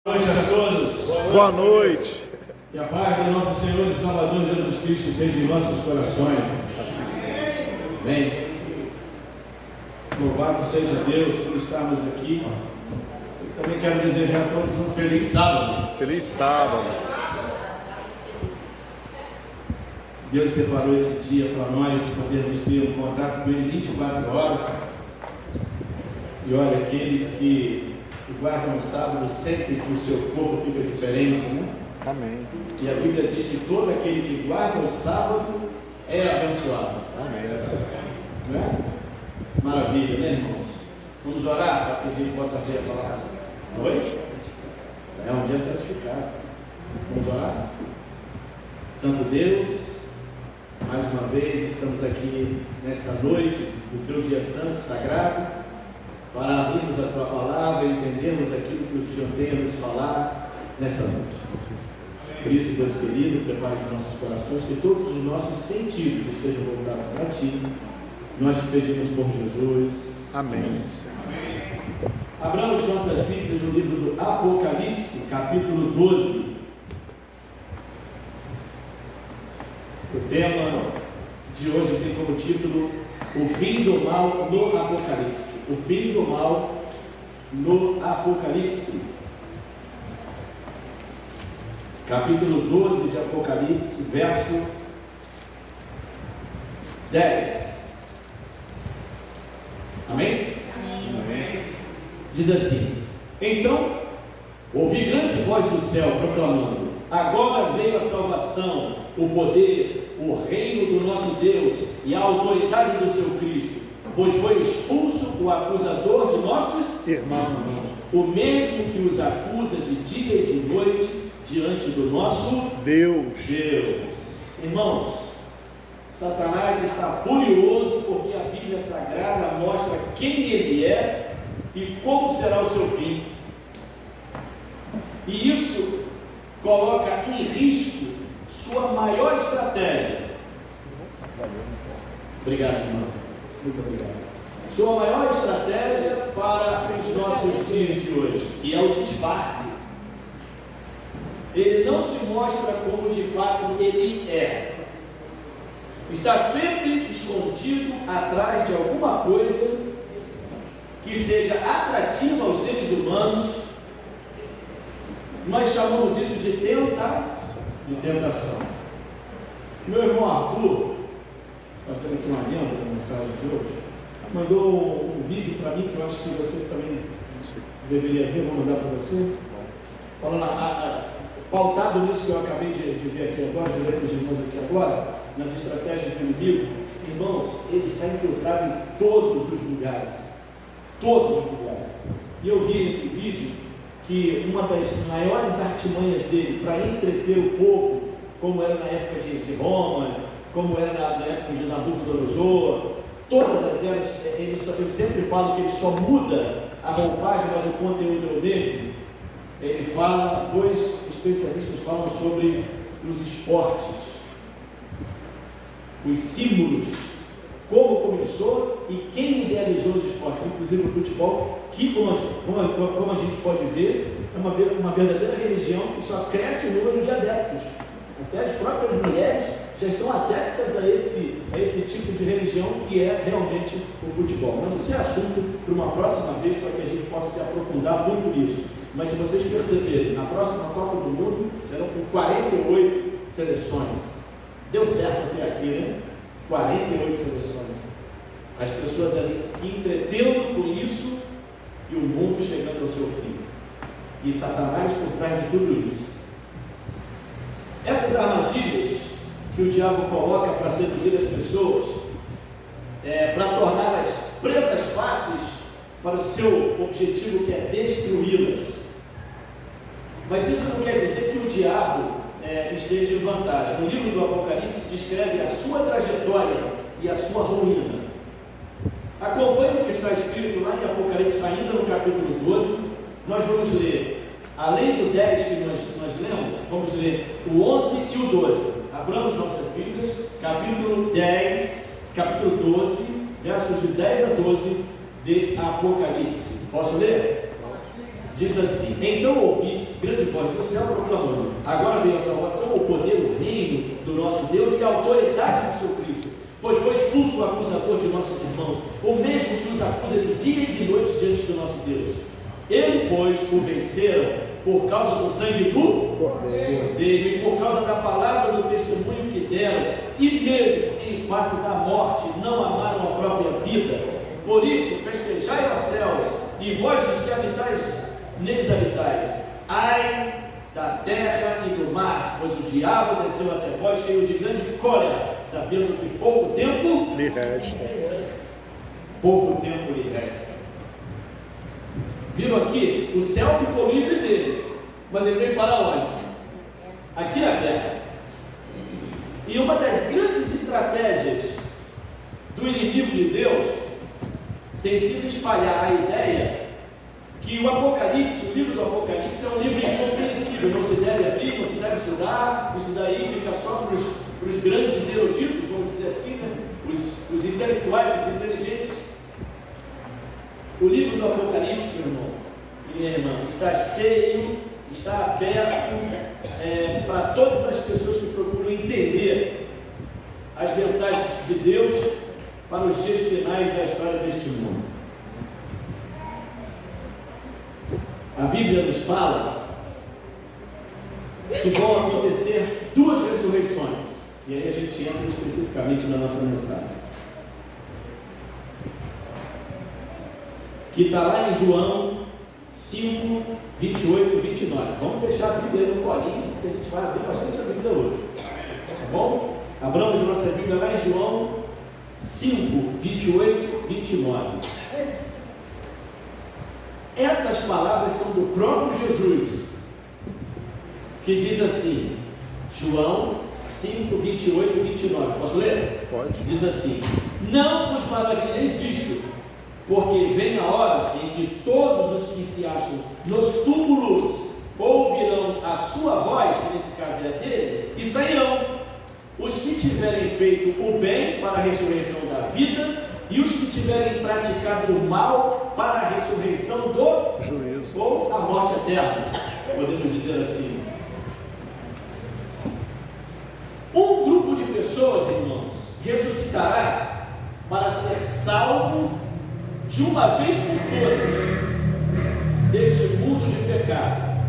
Boa noite a todos. Boa noite. Que a paz do nosso Senhor e Salvador Jesus Cristo esteja em nossos corações. Amém. Louvado seja Deus por estarmos aqui. Eu também quero desejar a todos um feliz sábado. Feliz sábado. Deus separou esse dia para nós podermos ter um contato com Ele 24 horas. E olha, aqueles que guardam o sábado sempre que o seu corpo fica diferente, né? Amém. E a Bíblia diz que todo aquele que guarda o sábado é abençoado. Amém. Não é? Maravilha, né, irmãos? Vamos orar para que a gente possa ver a palavra. Oi? É um dia santificado. Vamos orar? Santo Deus, mais uma vez estamos aqui nesta noite do teu dia santo, sagrado, para abrirmos a tua palavra e entendermos aquilo que o Senhor tem a nos falar nesta noite. Por isso, Deus querido, prepare os nossos corações, que todos os nossos sentidos estejam voltados para Ti. Nós te pedimos por Jesus. Amém. Abramos nossas Bíblias no livro do Apocalipse, capítulo 12. O tema de hoje tem como título O fim do mal no Apocalipse. O fim do mal no Apocalipse. Capítulo 12 de Apocalipse, verso 10. Amém? Amém. Diz assim: Então ouvi grande voz do céu proclamando: Agora veio a salvação, o poder, o reino do nosso Deus e a autoridade do seu Cristo, pois foi expulso o acusador de nossos Irmãos, o mesmo que os acusa de dia e de noite diante do nosso Deus. Irmãos, Satanás está furioso porque a Bíblia Sagrada mostra quem ele é e como será o seu fim. E isso coloca em risco sua maior estratégia. Obrigado, irmão. Muito obrigado. Sua maior estratégia para os nossos dias de hoje, que é o disfarce. Ele não se mostra como de fato ele é. Está sempre escondido atrás de alguma coisa que seja atrativa aos seres humanos. Nós chamamos isso de tentação. Meu irmão Arthur, fazendo aqui uma lenda da mensagem de hoje, mandou um vídeo para mim que eu acho que você também deveria ver. Vou mandar para você, falando pautado nisso que eu acabei de ver aqui agora, de ler para os irmãos aqui agora, nas estratégias do inimigo. Irmãos, ele está infiltrado em todos os lugares. Todos os lugares. E eu vi nesse vídeo que uma das maiores artimanhas dele para entreter o povo, como era na época de Roma, como era na época de Nabucodonosor, todas as eras, eu sempre falo que ele só muda a roupagem, mas o conteúdo é o mesmo. Ele fala, dois especialistas falam sobre os esportes, os símbolos, como começou e quem idealizou os esportes, inclusive o futebol, que como a gente pode ver, é uma verdadeira religião que só cresce o número de adeptos. Até as próprias mulheres já estão adeptas a esse tipo de religião que é realmente o futebol. Mas esse é assunto para uma próxima vez, para que a gente possa se aprofundar muito nisso. Mas se vocês perceberem, na próxima Copa do Mundo serão com 48 seleções. Deu certo até aqui, né? 48 seleções. As pessoas ali se entretendo com isso e o mundo chegando ao seu fim. E Satanás por trás de tudo isso. Essas armadilhas que o diabo coloca para seduzir as pessoas, para torná-las presas fáceis para o seu objetivo, que é destruí-las. Mas isso não quer dizer que o diabo esteja em vantagem. O livro do Apocalipse descreve a sua trajetória e a sua ruína. Acompanhe o que está escrito lá em Apocalipse, ainda no capítulo 12. Nós vamos ler, além do 10 que nós lemos, vamos ler o 11 e o 12. Abramos nossas Bíblias, capítulo 12, versos de 10 a 12 de Apocalipse. Posso ler? Diz assim: Então ouvi grande voz do céu proclamando: agora veio a salvação, o poder, o reino do nosso Deus e a autoridade do seu Cristo, pois foi expulso o acusador de nossos irmãos, o mesmo que os acusa de dia e de noite diante do nosso Deus. Ele, pois, o venceram por causa do sangue do Cordeiro e por causa da palavra do testemunho que deram, e mesmo que em face da morte não amaram a própria vida. Por isso, festejai aos céus, e vós os que habitais neles habitais. Ai da terra e do mar, pois o diabo desceu até vós cheio de grande cólera, sabendo que pouco tempo lhe resta. Pouco tempo lhe resta. Viram aqui? O céu ficou livre dele, mas ele veio para onde? Aqui na terra. E uma das grandes estratégias do inimigo de Deus tem sido espalhar a ideia que o Apocalipse, o livro do Apocalipse, é um livro incompreensível, não se deve abrir, não se deve estudar, isso daí fica só para os grandes eruditos, vamos dizer assim, né? os intelectuais, os inteligentes. O livro do Apocalipse, meu irmão e minha irmã, está cheio, está aberto para todas as pessoas que procuram entender as mensagens de Deus para os dias finais da história deste mundo. A Bíblia nos fala que vão acontecer duas ressurreições, e aí a gente entra especificamente na nossa mensagem, que está lá em João 5, 28 e 29. Vamos deixar a Bíblia no colinho, porque a gente vai abrir bastante a Bíblia hoje, tá bom? Abramos nossa Bíblia lá em João 5, 28 e 29. Essas palavras são do próprio Jesus, que diz assim, João 5, 28 e 29. Posso ler? Pode. Diz assim: não vos maravilheis disto, porque vem a hora em que todos os que se acham nos túmulos ouvirão a sua voz, que nesse caso é a dele, e sairão. Os que tiverem feito o bem para a ressurreição da vida, e os que tiverem praticado o mal para a ressurreição do juízo, ou a morte eterna, podemos dizer assim. Um grupo de pessoas, irmãos, ressuscitará para ser salvo de uma vez por todas deste mundo de pecado.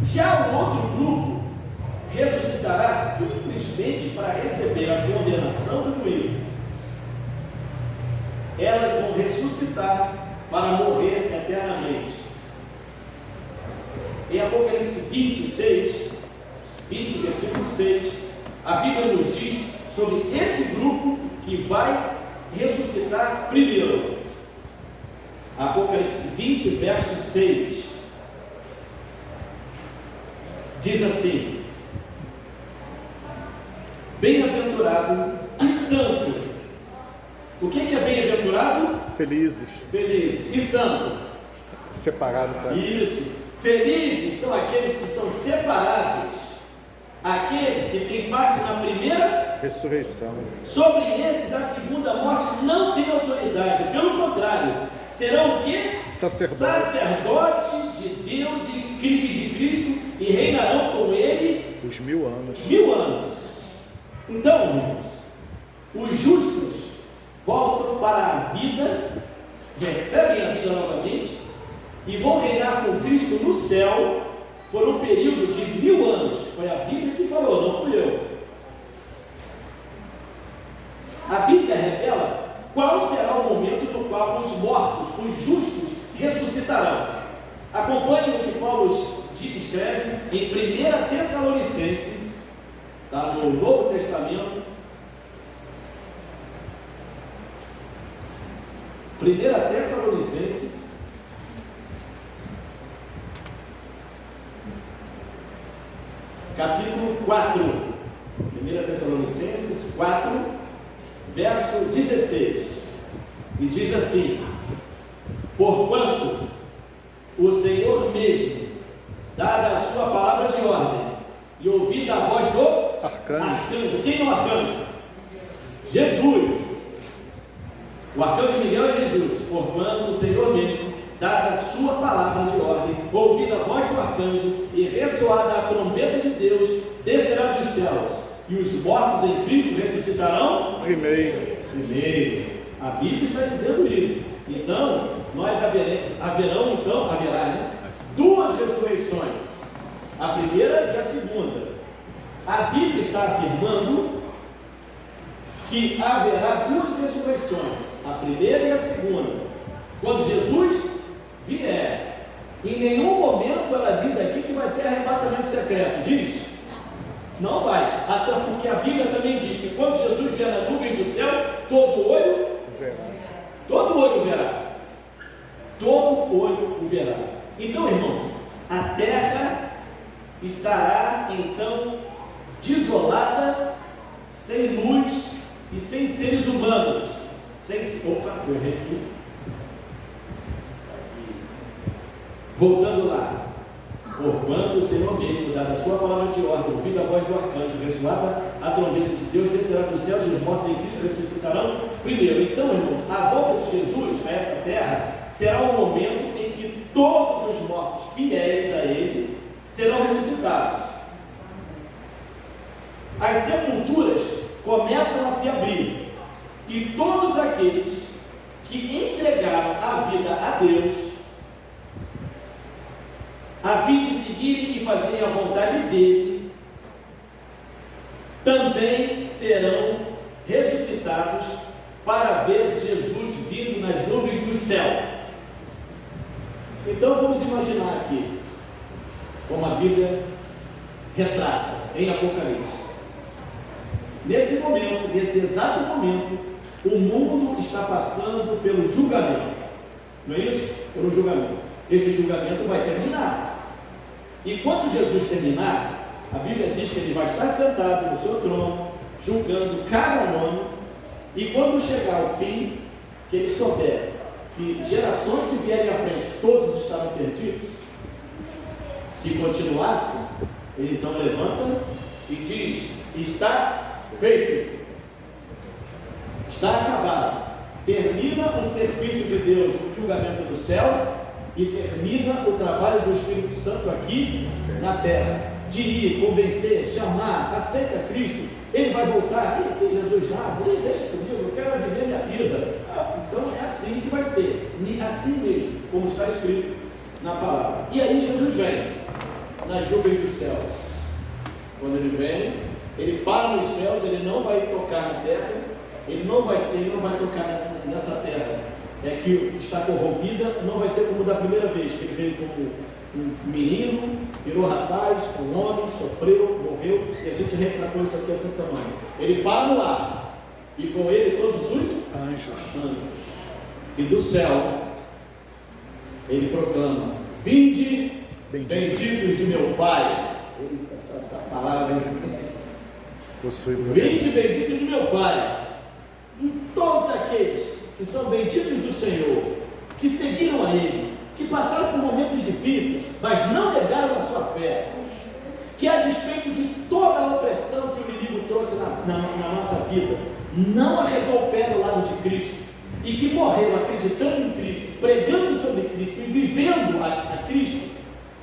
Já o outro grupo ressuscitará simplesmente para receber a condenação do juízo. Elas vão ressuscitar para morrer eternamente. Em Apocalipse 26, 20, versículo 6, a Bíblia nos diz sobre esse grupo que vai ressuscitar primeiro. Apocalipse 20, verso 6, diz assim: bem-aventurado e santo. O que é bem-aventurado? felizes, Felizes. E santo? separado para Isso. Felizes são aqueles que são separados, aqueles que têm parte na primeira. ressurreição. Sobre esses a segunda morte não tem autoridade, pelo contrário, serão o quê? Sacerdotes de Deus e de Cristo, e reinarão com ele Os 1000 anos. 1000 anos. Então, irmãos, os justos voltam para a vida, recebem a vida novamente e vão reinar com Cristo no céu por um período de 1000 anos. Foi a Bíblia que falou, não fui eu. A Bíblia revela qual será o momento no qual os mortos, os justos, ressuscitarão. Acompanhe o que Paulo escreve em 1 Tessalonicenses, tá, no Novo Testamento. 1 Tessalonicenses, capítulo 4. 1 Tessalonicenses 4, verso 16. E diz assim: porquanto o Senhor mesmo, dada a sua palavra de ordem e ouvida a voz do arcanjo. Quem é o arcanjo? Jesus. O arcanjo Miguel é Jesus. Porquanto o Senhor mesmo, dada a sua palavra de ordem, ouvida a voz do arcanjo, arcanjo, e ressoada a trombeta de Deus, descerá dos céus, e os mortos em Cristo ressuscitarão primeiro. A Bíblia está dizendo isso. Então, haverá, né? Duas ressurreições, a primeira e a segunda. A Bíblia está afirmando que haverá duas ressurreições, a primeira e a segunda, quando Jesus vier. Em nenhum momento ela diz aqui que vai ter arrebatamento secreto, diz? Não vai, até porque a Bíblia também diz que quando Jesus vier na nuvem do céu, todo olho verá. Todo olho o verá. Então, irmãos, a terra estará então desolada, sem luz e sem seres humanos. Eu errei aqui. Voltando lá. Porquanto o Senhor mesmo, dada a sua palavra de ordem, ouvindo a voz do arcanjo, ressoada a trombeta de Deus, descerá dos céus e os mortos em Cristo ressuscitarão primeiro. Então, irmãos, a volta de Jesus a essa terra será um momento em que todos os mortos fiéis a Ele serão ressuscitados. As sepulturas começam a se abrir e todos aqueles que entregaram a vida a Deus a fim de seguirem e fazerem a vontade dele, também serão ressuscitados para ver Jesus vindo nas nuvens do céu. Então vamos imaginar aqui, como a Bíblia retrata em Apocalipse. Nesse momento, nesse exato momento, o mundo está passando pelo julgamento. Não é isso? Pelo julgamento. Esse julgamento vai terminar. E quando Jesus terminar, a Bíblia diz que ele vai estar sentado no seu trono, julgando cada nome, e quando chegar ao fim, que ele souber que gerações que vierem à frente, todos estarão perdidos, se continuasse, ele então levanta e diz: está feito, está acabado. Termina o serviço de Deus no julgamento do céu e termina o trabalho do Espírito Santo aqui na terra, de ir, convencer, chamar, aceita Cristo. Ele vai voltar, e aqui Jesus lá, deixa comigo, eu quero viver minha vida. Então é assim que vai ser, assim mesmo, como está escrito na palavra. E aí Jesus vem nas nuvens dos céus. Quando ele vem, ele para nos céus, ele não vai tocar na terra, ele não vai tocar nessa terra que está corrompida. Não vai ser como da primeira vez, que ele veio como um menino, virou rapaz, um homem, sofreu, morreu, e a gente retratou isso aqui essa semana. Ele para no ar, e com ele todos os anjos. E do céu, ele proclama: vinde, benditos de meu Pai. Essa palavra vinde, benditos de meu Pai. E todos aqueles que são benditos do Senhor, que seguiram a Ele, que passaram por momentos difíceis, mas não negaram a sua fé, que a despeito de toda a opressão que o inimigo trouxe na nossa vida, não arredou o pé do lado de Cristo, e que morreram acreditando em Cristo, pregando sobre Cristo e vivendo a Cristo,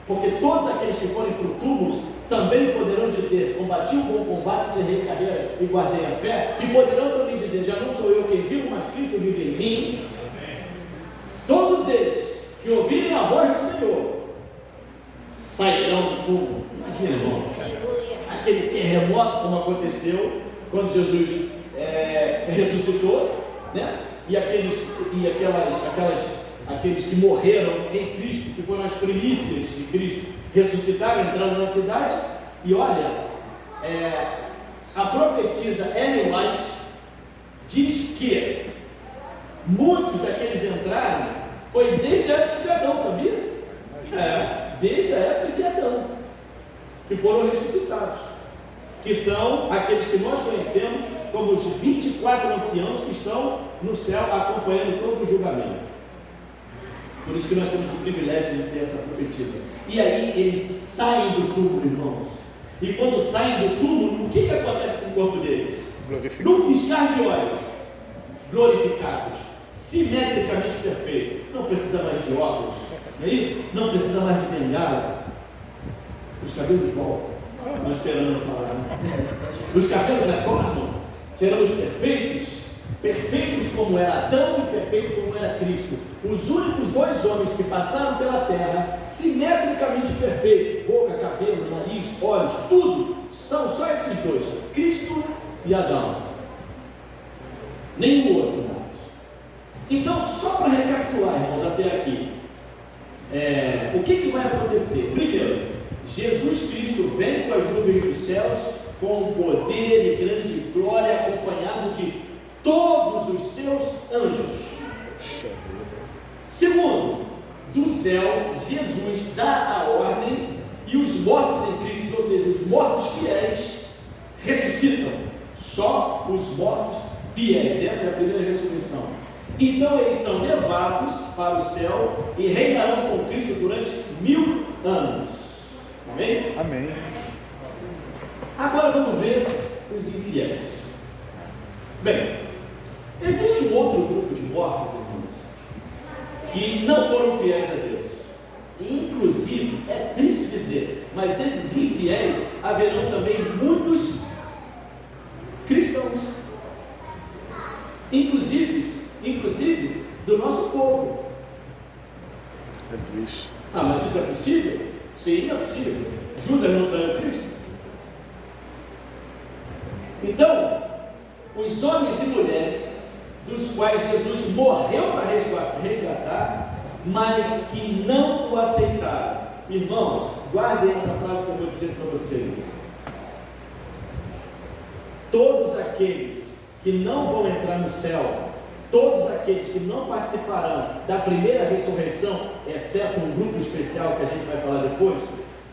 porque todos aqueles que forem para o túmulo também poderão dizer: combati o bom combate, cerrei a carreira e guardei a fé, e poderão também dizer: já não sou eu quem vivo, mas Cristo vive em mim. Todos eles que ouvirem a voz do Senhor sairão do túmulo. Imagina, irmão, aquele terremoto como aconteceu quando Jesus se ressuscitou, né? E aqueles que morreram em Cristo, que foram as primícias de Cristo, ressuscitaram, entraram na cidade. E olha, a profetisa Ellen White diz que muitos daqueles entraram foi desde a época de Adão, sabia? Desde a época de Adão, que foram ressuscitados, que são aqueles que nós conhecemos como os 24 anciãos que estão no céu acompanhando todo o julgamento. Por isso que nós temos o privilégio de ter essa profetisa. E aí eles saem do túmulo, irmãos. E quando saem do túmulo, o que acontece com o corpo deles? Num piscar de olhos, glorificados, simetricamente perfeitos. Não precisa mais de óculos, não é isso? Não precisa mais de bengala. Os cabelos voltam. Estão esperando falar. Né? Os cabelos retornam. Serão os perfeitos. Perfeitos como era Adão e perfeitos como era Cristo. Os únicos dois homens que passaram pela terra, simetricamente perfeitos, boca, cabelo, nariz, olhos, tudo, são só esses dois, Cristo e Adão. Nenhum outro mais. Então, só para recapitular, irmãos, até aqui, o que vai acontecer? Primeiro, Jesus Cristo vem com as nuvens dos céus, com poder e grande glória, acompanhado de todos os seus anjos. Segundo, do céu, Jesus dá a ordem e os mortos em Cristo, ou seja, os mortos fiéis, ressuscitam. Só os mortos fiéis. Essa é a primeira ressurreição. Então eles são levados para o céu e reinarão com Cristo durante 1000 anos. Amém? Amém. Agora vamos ver os infiéis. Bem, existe um outro grupo de mortos, irmãos, que não foram fiéis a Deus. Inclusive, é triste dizer, mas esses infiéis haverão também muitos cristãos, inclusive do nosso povo. É triste. Ah, mas isso é possível? Sim, é possível. Judas não traiu Cristo? Então, os homens e mulheres dos quais Jesus morreu para resgatar, mas que não o aceitaram. Irmãos, guardem essa frase que eu vou dizer para vocês. Todos aqueles que não vão entrar no céu, todos aqueles que não participarão da primeira ressurreição, exceto um grupo especial que a gente vai falar depois,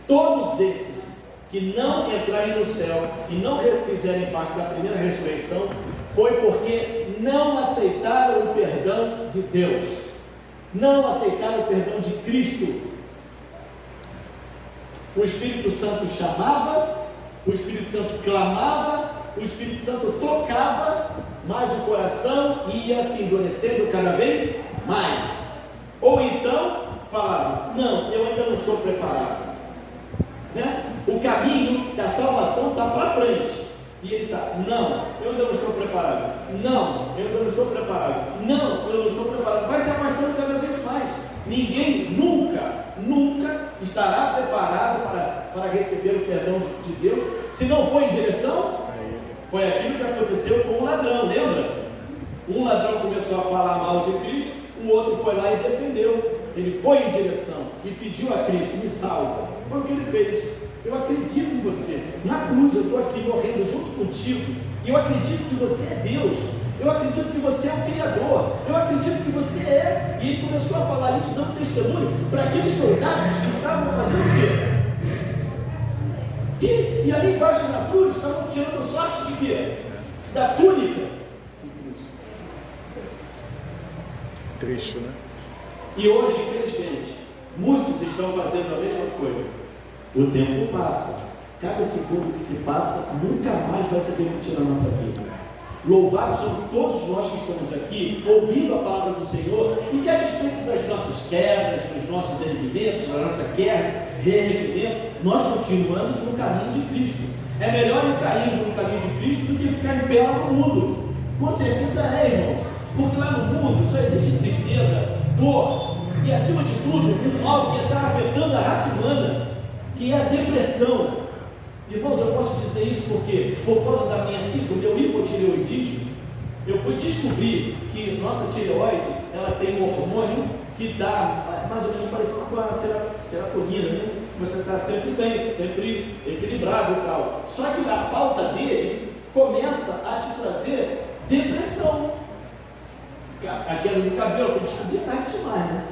todos esses que não entrarem no céu e não fizerem parte da primeira ressurreição, foi porque não aceitaram o perdão de Deus, não aceitaram o perdão de Cristo. O Espírito Santo chamava, o Espírito Santo clamava, o Espírito Santo tocava, mas o coração ia se endurecendo cada vez mais. Ou então falava: não, eu ainda não estou preparado, né? O caminho da salvação está para frente. E ele está: não, eu ainda não estou preparado. Não, eu ainda não estou preparado. Não, eu não estou preparado. Vai se afastando cada vez mais. Ninguém nunca estará preparado para receber o perdão de Deus, se não for em direção. Foi aquilo que aconteceu com o ladrão, lembra? Um ladrão começou a falar mal de Cristo, o outro foi lá e defendeu. Ele foi em direção e pediu a Cristo: me salva. Foi o que ele fez. Eu acredito em você. Na cruz eu estou aqui morrendo junto contigo. E eu acredito que você é Deus. Eu acredito que você é o Criador. Eu acredito que você é. E ele começou a falar isso, dando testemunho para aqueles soldados que estavam fazendo o quê? E ali embaixo na cruz estavam tirando sorte de quê? Da túnica. Triste, né? E hoje, infelizmente, muitos estão fazendo a mesma coisa. O tempo passa. Cada segundo que se passa nunca mais vai se repetir na nossa vida. Louvado são todos nós que estamos aqui, ouvindo a palavra do Senhor, e que a despeito das nossas quedas, dos nossos erguimentos, da nossa guerra, reerguimentos, nós continuamos no caminho de Cristo. É melhor ir caindo no caminho de Cristo do que ficar em pé lá no mundo. Com certeza é, irmãos, porque lá no mundo só existe tristeza, dor e, acima de tudo, um mal que está afetando a raça humana, que é a depressão. Irmãos, eu posso dizer isso porque, por causa do meu hipotireoidismo, eu fui descobrir que nossa tireoide, ela tem um hormônio que dá mais ou menos parecido com a serotonina, né? Você está sempre bem, sempre equilibrado e tal. Só que a falta dele começa a te trazer depressão. A queda do cabelo, eu fui descobrir tarde demais, né?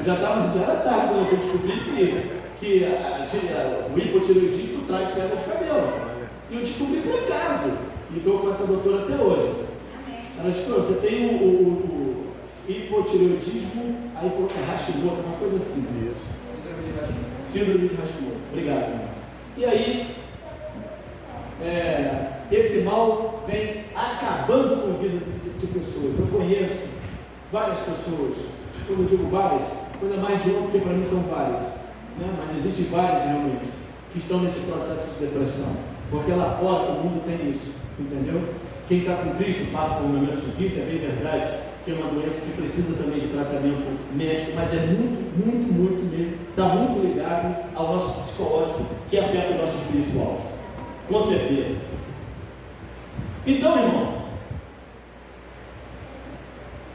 Já era tarde quando eu fui descobrir que o hipotireoidismo traz queda de cabelo. E eu descobri por acaso. E estou com essa doutora até hoje. Ela disse: você tem o hipotireoidismo, aí falou que é Hashimoto, uma coisa assim. Isso. Síndrome de Hashimoto. Obrigado, irmão. E aí, esse mal vem acabando com a vida de pessoas. Eu conheço várias pessoas. Quando eu digo várias, quando é mais de uma, porque para mim são várias, né? Mas existem várias realmente, que estão nesse processo de depressão, porque lá fora o mundo tem isso, entendeu? Quem está com Cristo passa por momentos difíceis, é bem verdade, que é uma doença que precisa também de tratamento médico, mas é muito mesmo, está muito ligado ao nosso psicológico, que afeta o nosso espiritual, com certeza. Então, irmãos,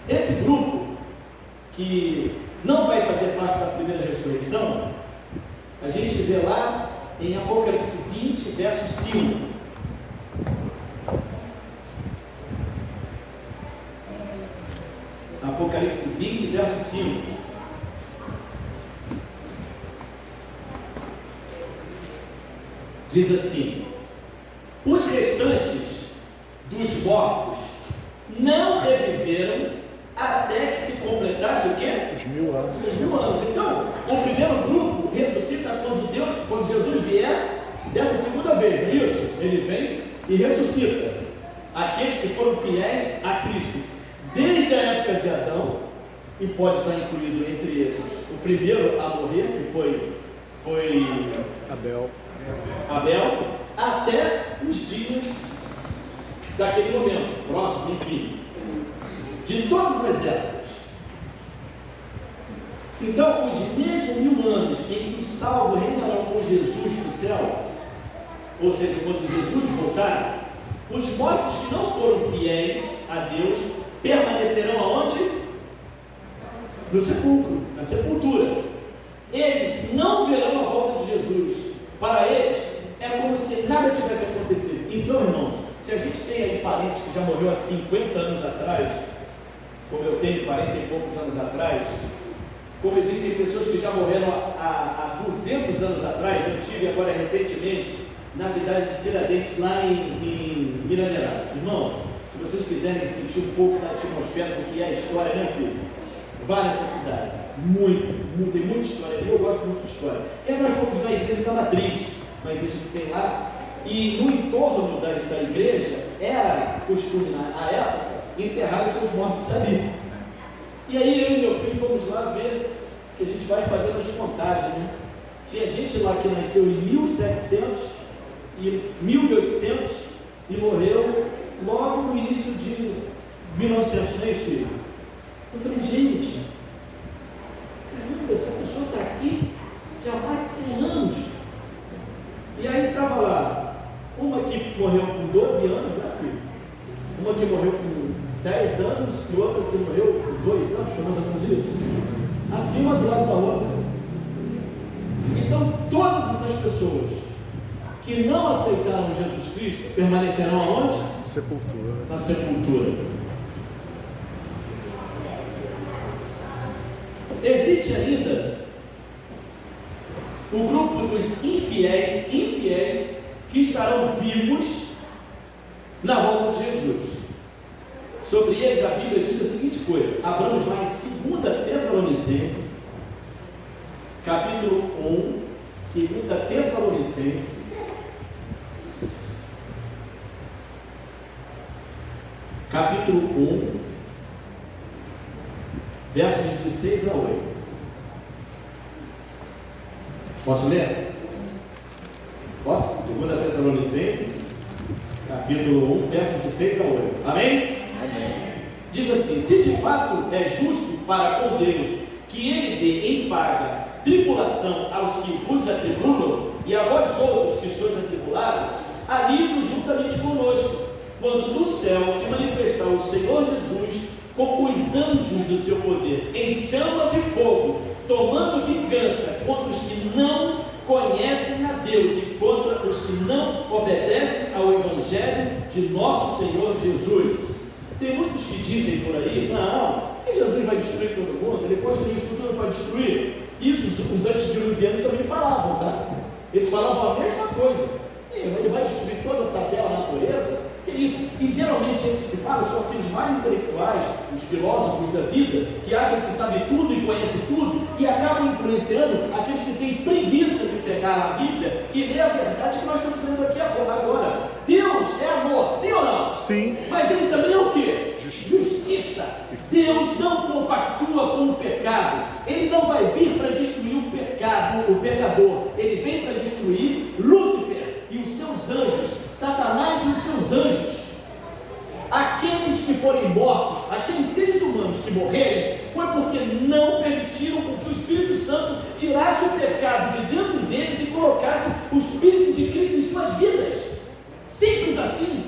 esse grupo que não vai fazer parte da primeira ressurreição, a gente vê lá em Apocalipse 20, verso 5. Apocalipse 20, verso 5. Diz assim: os restantes dos mortos não reviveram até que se completasse o quê? Os 1000 anos. Os 1000 anos. Então, o primeiro grupo ressuscita quando Jesus vier dessa segunda vez, não é isso? Ele vem e ressuscita aqueles que foram fiéis a Cristo desde a época de Adão, e pode estar incluído entre esses o primeiro a morrer, que foi Abel, até os dias daquele momento, próximo, enfim, de todas as épocas. Então, os mesmos 1000 anos em que os salvos reinarão com Jesus no céu, ou seja, quando Jesus voltar, os mortos que não foram fiéis a Deus permanecerão aonde? No sepulcro, na sepultura. Eles não verão a volta de Jesus. Para eles, é como se nada tivesse acontecido. Então, irmãos, se a gente tem aí parente que já morreu há 50 anos atrás, como eu tenho 40 e poucos anos atrás, como existem pessoas que já morreram há 200 anos atrás, eu tive agora recentemente na cidade de Tiradentes, lá em Minas Gerais. Irmãos, se vocês quiserem sentir um pouco da atmosfera do que é a história, né, filho? Vá nessa cidade. Tem muita história. Eu gosto muito de história. E nós fomos na igreja da Matriz, uma igreja que tem lá, e no entorno da igreja era costume, na época, enterrar os seus mortos ali. E aí eu e meu filho fomos lá ver, que a gente vai fazendo as contagens, né? Tinha gente lá que nasceu em 1700 e 1800 e morreu logo no início de 1900, né, filho? Eu falei, gente, caramba, essa pessoa está aqui já há mais de 100 anos. E aí estava lá, uma que morreu com 12 anos, né, filho? Uma que morreu com 10 anos e outra que morreu com 2 anos, foi mais ou menos isso? Assim, uma do lado da outra. Então, todas essas pessoas que não aceitaram Jesus Cristo permanecerão aonde? Sepultura. Na sepultura. Existe ainda o grupo dos infiéis que estarão vivos na volta de Jesus. Sobre eles a Bíblia diz a seguinte coisa, abramos lá em 2 Tessalonicenses, capítulo 1, 2 Tessalonicenses, capítulo 1, versos de 6 a 8. Posso ler? Posso? 2 Tessalonicenses, capítulo 1, versos de 6 a 8. Amém? Amém. Diz assim: se de fato é justo para com Deus que Ele dê em paga tribulação aos que vos atribulam, e a vós outros que sois atribulados, alívio juntamente conosco, quando do céu se manifestar o Senhor Jesus com os anjos do seu poder, em chama de fogo, tomando vingança contra os que não conhecem a Deus e contra os que não obedecem ao Evangelho de nosso Senhor Jesus. Tem muitos que dizem por aí, não, que Jesus vai destruir todo mundo, ele construiu isso tudo para destruir. Isso os antediluvianos também falavam, tá? Eles falavam a mesma coisa. Ele vai destruir toda essa bela natureza. Que isso? E geralmente esses que falam são aqueles mais intelectuais, os filósofos da vida, que acham que sabem tudo e conhecem tudo, e acabam influenciando aqueles que têm preguiça de pegar a Bíblia e ler a verdade que nós estamos lendo aqui agora. Deus é amor, sim ou não? Sim. Mas Ele também é o quê? Justiça. Deus não compactua com o pecado. Ele não vai vir para destruir o pecado. o pecador, ele vem para destruir Lúcifer e os seus anjos, Satanás e os seus anjos. Aqueles que forem mortos, aqueles seres humanos que morrerem, foi porque não permitiram que o Espírito Santo tirasse o pecado de dentro deles e colocasse o Espírito de Cristo em suas vidas. Simples assim.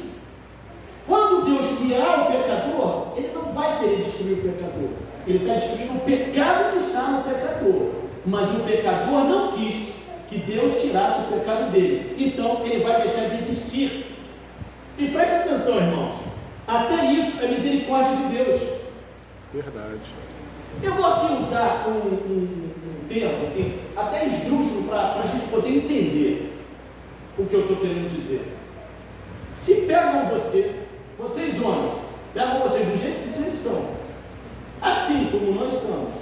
Quando Deus criar o pecador, Ele não vai querer destruir o pecador. Ele está destruindo o pecado que está no pecador. Mas o pecador não quis que Deus tirasse o pecado dele. Então ele vai deixar de existir. E preste atenção, irmãos. Até isso é misericórdia de Deus. Verdade. Eu vou aqui usar um termo assim, até esdrúxulo, para a gente poder entender o que eu estou querendo dizer. Se pegam vocês homens, pegam vocês do jeito que vocês estão, assim como nós estamos,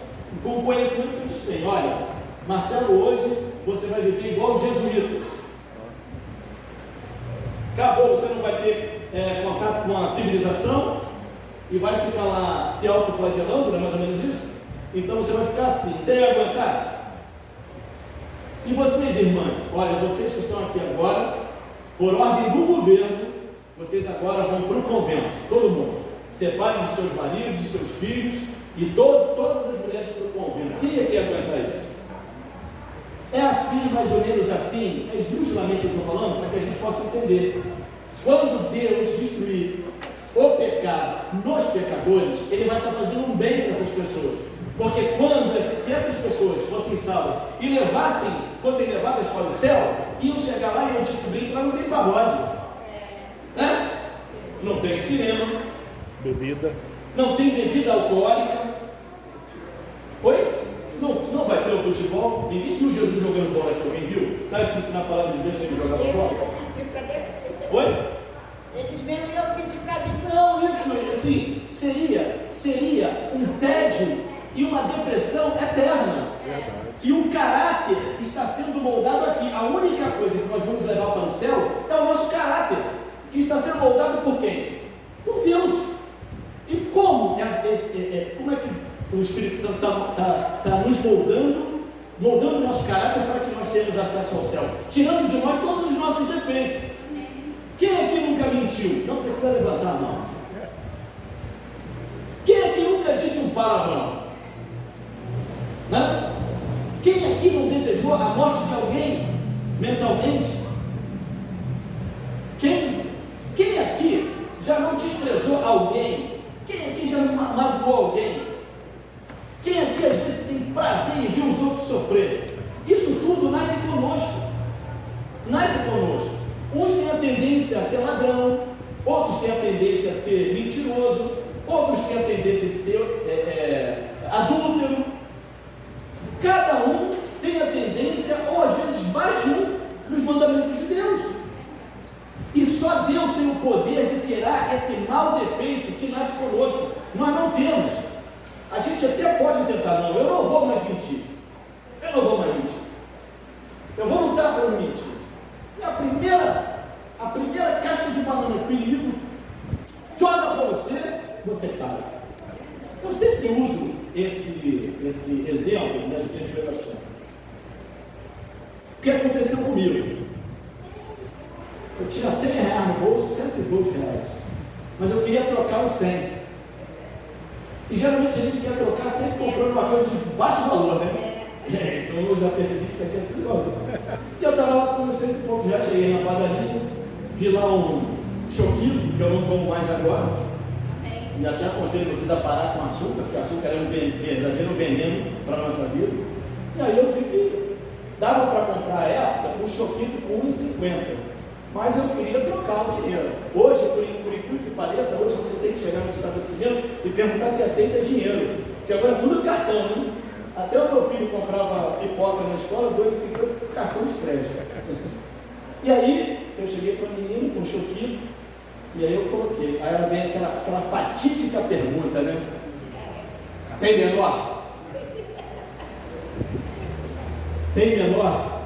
com o conhecimento que a gente tem. Olha, Marcelo, hoje você vai viver igual os jesuítas. Acabou, você não vai ter contato com a civilização e vai ficar lá se autoflagelando, não é mais ou menos isso? Então você vai ficar assim, você ia aguentar? E vocês, irmãs, olha, vocês que estão aqui agora, por ordem do governo, vocês agora vão para o convento, todo mundo. Separem dos seus maridos, dos seus filhos e todas as mulheres para o convento. Quem é que ia aguentar isso? É assim, mais ou menos assim, é esdrúxulamente eu estou falando, para que a gente possa entender. Quando Deus destruir o pecado nos pecadores, Ele vai estar fazendo um bem para essas pessoas. Porque se essas pessoas fossem salvas e fossem levadas para o céu, iam chegar lá e iam descobrir que lá não tem pagode, né? Não tem cinema, Bebida. não tem bebida alcoólica. Oi? Não vai ter o futebol. Ninguém viu Jesus jogando bola aqui, alguém viu? Está escrito na palavra de Deus que ele jogava bola? Oi? Eles mesmo iam pedir para mim. Não, isso assim, seria um tédio e uma depressão eterna. Verdade. E o caráter está sendo moldado aqui. A única coisa que nós vamos levar para o céu é o nosso caráter, que está sendo moldado por quem? Por Deus. E como é que o Espírito Santo está nos moldando o nosso caráter para que nós tenhamos acesso ao céu? Tirando de nós todos os nossos defeitos. Quem aqui nunca mentiu? Não precisa levantar a mão. Quem aqui nunca disse um palavrão? Não? Quem aqui não desejou a morte de alguém mentalmente? Quem aqui já não desprezou alguém? Quem aqui já não magoou alguém? Quem aqui às vezes tem prazer em ver os outros sofrer? Isso tudo nasce conosco. Nasce conosco. Uns têm a tendência a ser ladrão, outros têm a tendência a ser mentiroso, outros têm a tendência de ser adúltero. Cada um tem a tendência, ou às vezes mais de um, nos mandamentos de Deus. E só Deus tem o poder de tirar esse mau defeito que nasce conosco. Nós não temos. A gente até pode tentar, não, eu não vou mais mentir. Eu não vou mais mentir. Eu vou lutar para não mentir. E a primeira casca de banana que o inimigo joga para você, você para. Eu sempre uso esse exemplo nas minhas pregações. O que aconteceu comigo? Eu tinha 100 reais no bolso, 102 reais. Mas eu queria trocar os 100. E geralmente a gente quer trocar sempre comprando uma coisa de baixo valor, né? Então eu já percebi que isso aqui é perigoso. E eu estava lá com 100 e poucos reais, cheguei na padaria, vi lá um choquito, que eu não como mais agora. E até aconselho vocês a parar com açúcar, porque açúcar é um verdadeiro veneno para a nossa vida. E aí eu vi que dava para comprar à época um choquito com 1,50. Mas eu queria trocar o dinheiro. Hoje, por incrível que pareça, hoje você tem que chegar no estabelecimento e perguntar se aceita dinheiro. Porque agora é tudo cartão, né? Até o meu filho comprava pipoca na escola, R$2,50 por cartão de crédito. E aí, eu cheguei para a menina com um choquinho, e aí eu coloquei. Aí ela vem aquela fatídica pergunta, né? Tem menor? Tem menor?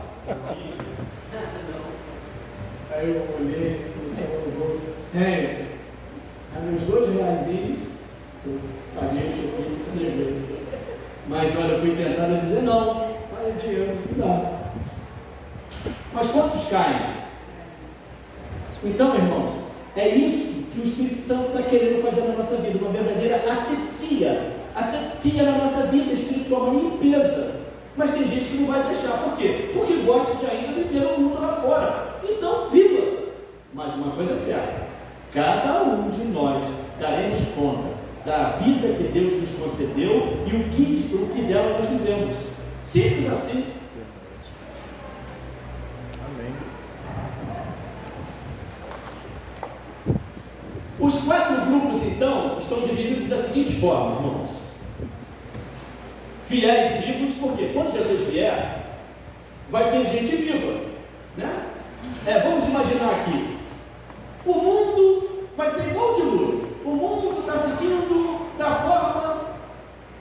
Aí eu olhei, no bolso, tem. Aí uns R$2, eu paguei o choquinho e levei. Mas olha, eu fui tentado a dizer não. Aí dinheiro, não dá. Mas quantos caem? Então, irmãos, é isso que o Espírito Santo está querendo fazer na nossa vida, uma verdadeira asepsia na nossa vida espiritual, uma limpeza. Mas tem gente que não vai deixar. Por quê? Porque gosta de ainda viver no mundo lá fora. Então, viva! Mas uma coisa é certa, cada um de nós daremos conta da vida que Deus nos concedeu e o que dela nós fizemos. Simples assim. Amém. Os 4 grupos, então, estão divididos da seguinte forma, irmãos. Fiéis vivos, porque quando Jesus vier, vai ter gente viva, né? Vamos imaginar aqui, o mundo vai ser igual de Lula. O mundo está seguindo da forma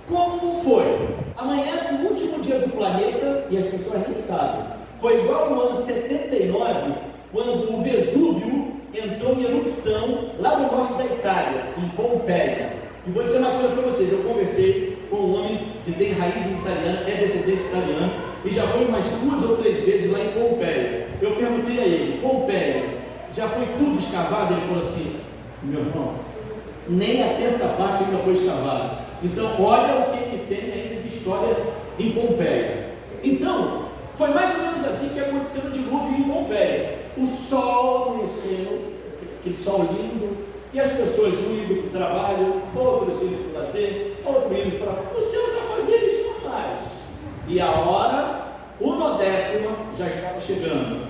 como foi. Amanhece o último dia do planeta e as pessoas nem sabem. Foi igual no ano 79, quando o Vesúvio entrou em erupção lá no norte da Itália, em Pompeia. E vou dizer uma coisa para vocês, eu conversei com um homem que tem raízes italianas, é descendente italiano, e já foi umas 2 ou 3 vezes lá em Pompeia. Eu perguntei a ele, Pompeia, já foi tudo escavado? Ele falou assim, meu irmão, nem a terça parte ainda foi escavada. Então, olha o que tem ainda de história em Pompeia. Então, foi mais ou menos assim que aconteceu no dilúvio em Pompeia. O sol amanheceu, aquele sol lindo, e as pessoas indo para o trabalho, outros indo para o lazer, outros indo para os seus afazeres normais. E a hora, 1ª, já estava chegando.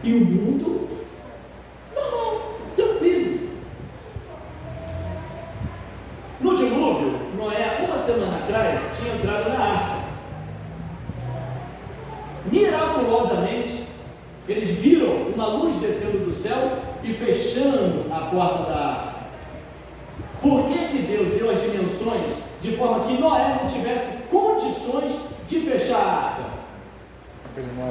E o mundo, normal, tranquilo. No dilúvio, Noé, uma semana atrás, tinha entrado na arca. Miraculosamente, eles viram uma luz descendo do céu e fechando a porta da arca. Por que Deus deu as dimensões de forma que Noé não tivesse condições de fechar a arca?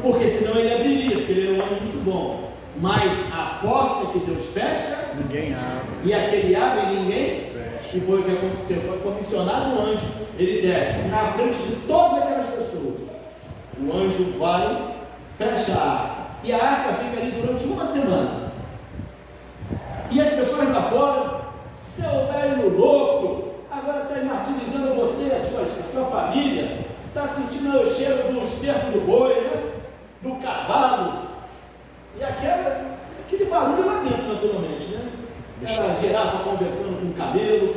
Porque senão ele abriria, porque ele era um homem muito bom. Mas a porta que Deus fecha, ninguém abre. E aquele abre e ninguém fecha. E foi o que aconteceu. Foi comissionado um anjo, ele desce na frente de todas aquelas pessoas. O anjo vai, fecha a arca. E a arca fica ali durante uma semana. E as pessoas lá fora, seu velho louco, agora está martirizando você, a sua família, está sentindo o cheiro do esterco do boi, né? Do cavalo, e aquele barulho lá dentro, naturalmente, né? Era a girafa conversando com o camelo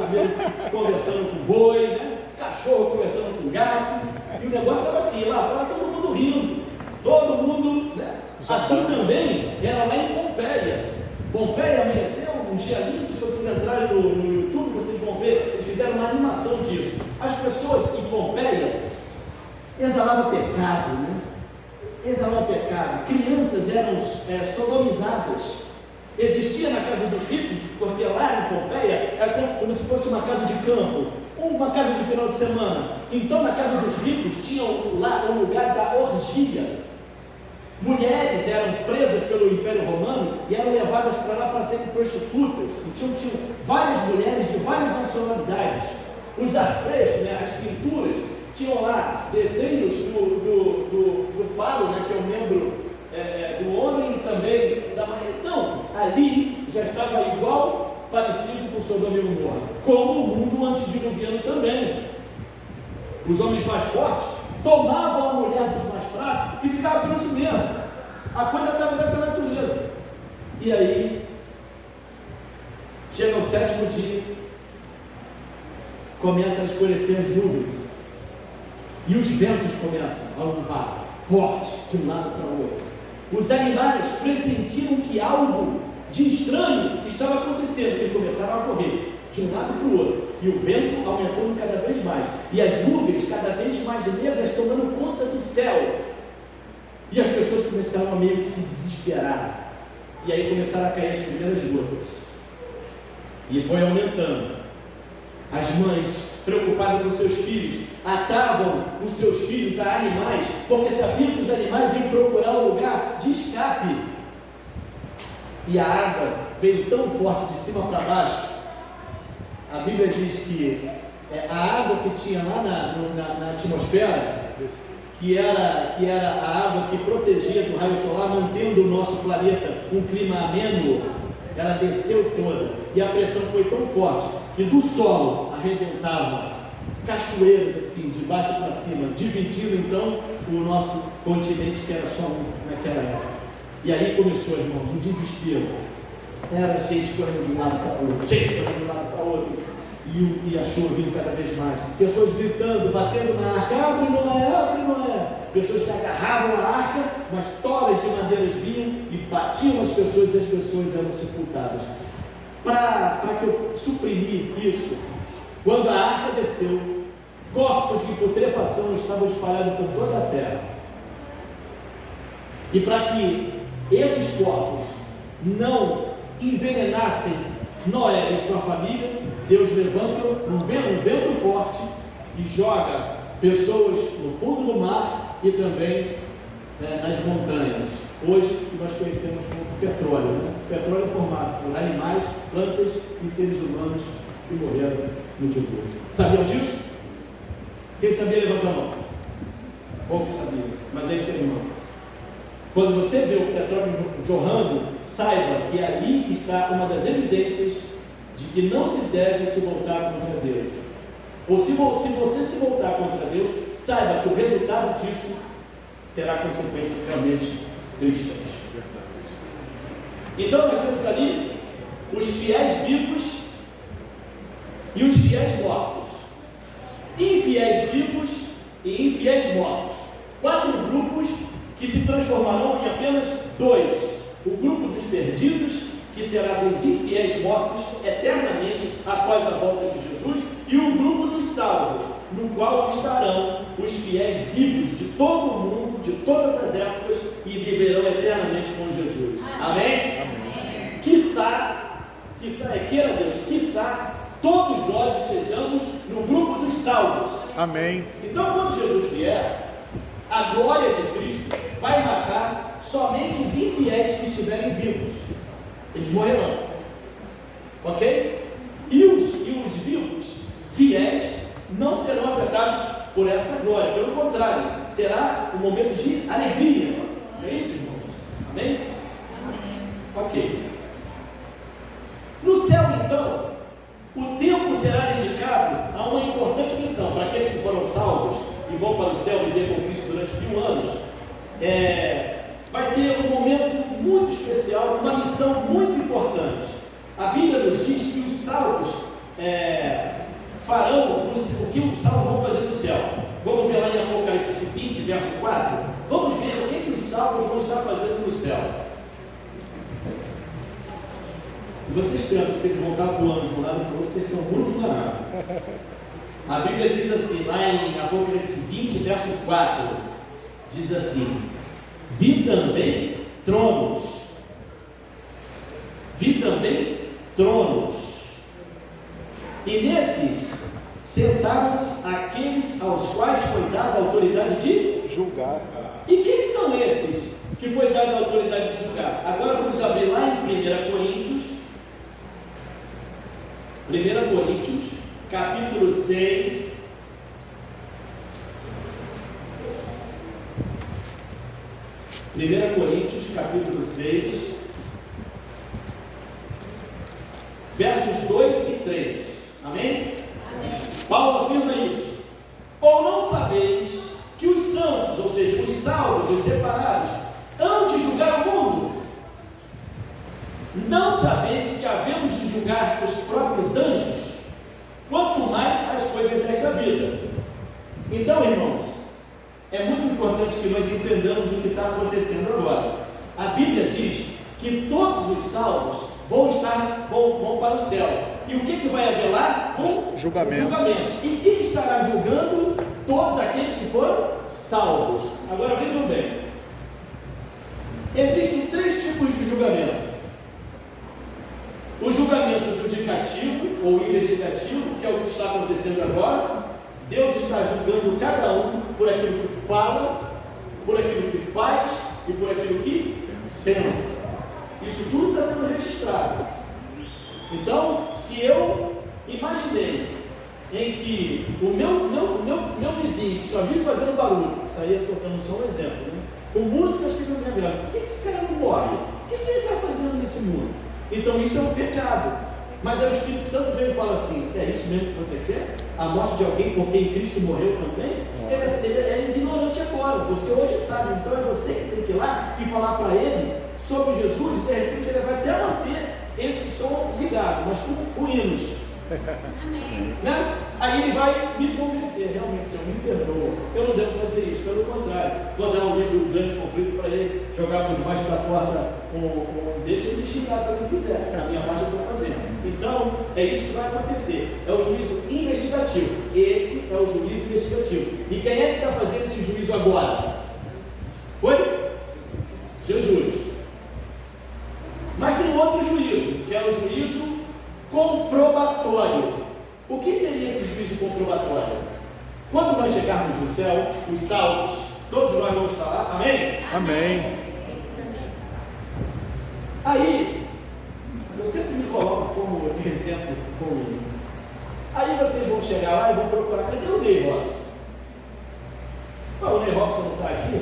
conversando com o boi, né? Cachorro conversando com o gato, e o negócio estava assim, lá fora todo mundo rindo, todo mundo, né? Assim também era lá em Pompeia. Pompeia amanheceu um dia lindo, se vocês entrarem no YouTube, vocês vão ver, eles fizeram uma animação disso. As pessoas em Pompeia exalavam pecado, né? Exalavam pecado. Crianças eram sodomizadas. Existia na casa dos ricos, porque lá em Pompeia era como se fosse uma casa de campo, uma casa de final de semana. Então, na casa dos ricos, tinha lá o lugar da orgia. Mulheres eram presas pelo Império Romano e eram levadas para lá para serem prostitutas. Tinham várias mulheres de várias nacionalidades. Os afrescos, né, as pinturas, tinham lá desenhos do falo, né, que é o membro do homem e também da mulher. Então, ali já estava igual, parecido com Sodoma e Gomorra, como o mundo antediluviano também. Os homens mais fortes tomavam a mulher dos mais fracos e ficavam por isso mesmo. A coisa estava dessa natureza. E aí, chega o 7º dia, começa a escurecer as nuvens, e os ventos começam a levar forte de um lado para o outro. Os animais pressentiram que algo de estranho estava acontecendo e começaram a correr de um lado para o outro, e o vento aumentando cada vez mais, e as nuvens cada vez mais negras tomando conta do céu, e as pessoas começaram a meio que se desesperar, e aí começaram a cair as primeiras gotas, e foi aumentando. As mães, preocupadas com seus filhos, atavam os seus filhos a animais, porque sabiam que os animais iam procurar um lugar de escape, e a água veio tão forte de cima para baixo. A Bíblia diz que a água que tinha lá na atmosfera, que era a água que protegia do raio solar, mantendo o nosso planeta um clima ameno, ela desceu toda, e a pressão foi tão forte que do solo arrebentava cachoeiras assim, de baixo para cima, dividindo então o nosso continente, que era só um naquela época. E aí começou, irmãos, um desespero. Era gente correndo de um lado para o outro, gente correndo de um lado para o outro, e a chuva vindo cada vez mais. Pessoas gritando, batendo na arca: abre, Noé, abre, Noé. Pessoas se agarravam à arca, mas toras de madeiras vinham e batiam as pessoas, e as pessoas eram sepultadas. Para que eu suprimir isso, quando a arca desceu, corpos de putrefação estavam espalhados por toda a terra. E para que esses corpos não envenenassem Noé e sua família, Deus levanta um vento forte e joga pessoas no fundo do mar e também nas montanhas. Hoje nós conhecemos como petróleo, né? Petróleo formado por animais, plantas e seres humanos que morreram no dilúvio. Sabiam disso? Quem sabia, levanta a mão. Poucos sabiam, mas é isso aí, irmão. Quando você vê o petróleo jorrando, saiba que ali está uma das evidências de que não se deve se voltar contra Deus. Ou se você se voltar contra Deus, saiba que o resultado disso terá consequências realmente tristes. Então nós temos ali os fiéis vivos e os fiéis mortos. Infiéis vivos e infiéis mortos. 4 grupos que se transformarão em apenas 2. O grupo dos perdidos, que será dos infiéis mortos eternamente após a volta de Jesus, e o grupo dos salvos, no qual estarão os fiéis vivos de todo o mundo, de todas as épocas, e viverão eternamente com Jesus. Amém? Amém. Queira Deus, quiçá todos nós estejamos no grupo dos salvos. Amém. Então, quando Jesus vier, a glória de Cristo vai matar somente os infiéis que estiverem vivos. Eles morrerão. Ok? E os vivos, fiéis, não serão afetados por essa glória. Pelo contrário, será um momento de alegria. Não é isso, irmãos? Amém? Ok. No céu, então, o tempo será dedicado a uma importante missão. Para aqueles que foram salvos e vão para o céu viver com Cristo durante 1000 anos, vai ter um momento muito especial, uma missão muito importante. A Bíblia nos diz que os salvos farão o que os salvos vão fazer no céu. Vamos ver lá em Apocalipse 20, verso 4. Vamos ver o que os salvos vão estar fazendo no céu. Se vocês pensam que eles vão estar voando de um lado para o outro, vocês estão muito enganados. A Bíblia diz assim, lá em Apocalipse 20, verso 4, diz assim: vi também tronos, e nesses sentaram-se aqueles aos quais foi dada a autoridade de julgar. E quem são esses que foi dada a autoridade de julgar? Agora vamos abrir lá em 1 Coríntios, capítulo 6. Capítulo 6, versos 2 e 3. Amém? Amém? Paulo afirma isso. Ou não sabeis que os santos, ou seja, os salvos, os separados, hão de julgar o mundo? Não sabeis que havemos de julgar os próprios anjos? Quanto mais as coisas desta vida. Então, irmãos, é muito importante que nós entendamos o que está acontecendo agora. A Bíblia diz que todos os salvos vão para o céu. E o que vai haver lá? Julgamento. E quem estará julgando? Todos aqueles que foram salvos. Agora vejam bem. Existem 3 tipos de julgamento. O julgamento judicativo ou investigativo, que é o que está acontecendo agora. Deus está julgando cada um por aquilo que fala, por aquilo que faz e por aquilo que pensa. Isso tudo está sendo registrado. Então, se eu imaginei em que o meu vizinho, que só vive fazendo barulho, isso aí eu estou sendo só um exemplo, né? Com músicas que não me agradam, por que esse cara não morre? O que ele está fazendo nesse mundo? Então isso é um pecado. Mas aí o Espírito Santo vem e fala assim: é isso mesmo que você quer? A morte de alguém por quem Cristo morreu também? Ele é ignorante agora, você hoje sabe, então é você que tem que ir lá e falar para ele sobre Jesus, e de repente ele vai até manter esse som ligado, mas com hinos. Né? Aí ele vai me convencer, realmente, Senhor, me perdoa, eu não devo fazer isso, pelo contrário, vou dar um livro do grande conflito para ele, jogar por debaixo da porta, deixa ele xingar se ele quiser, a minha parte eu estou fazendo. Então, é isso que vai acontecer, é o juízo investigativo, esse é o juízo investigativo. E quem é que está fazendo esse juízo agora? Oi? Jesus. Mas tem outro juízo, que é o juízo comprobatório. O que seria esse juízo comprobatório? Quando nós chegarmos no céu, os salvos, todos nós vamos estar lá, amém? Amém. Aí, eu sempre me coloco como exemplo comum. Aí vocês vão chegar lá e vão procurar, cadê o Ney Robson? O Ney Robson não está aqui?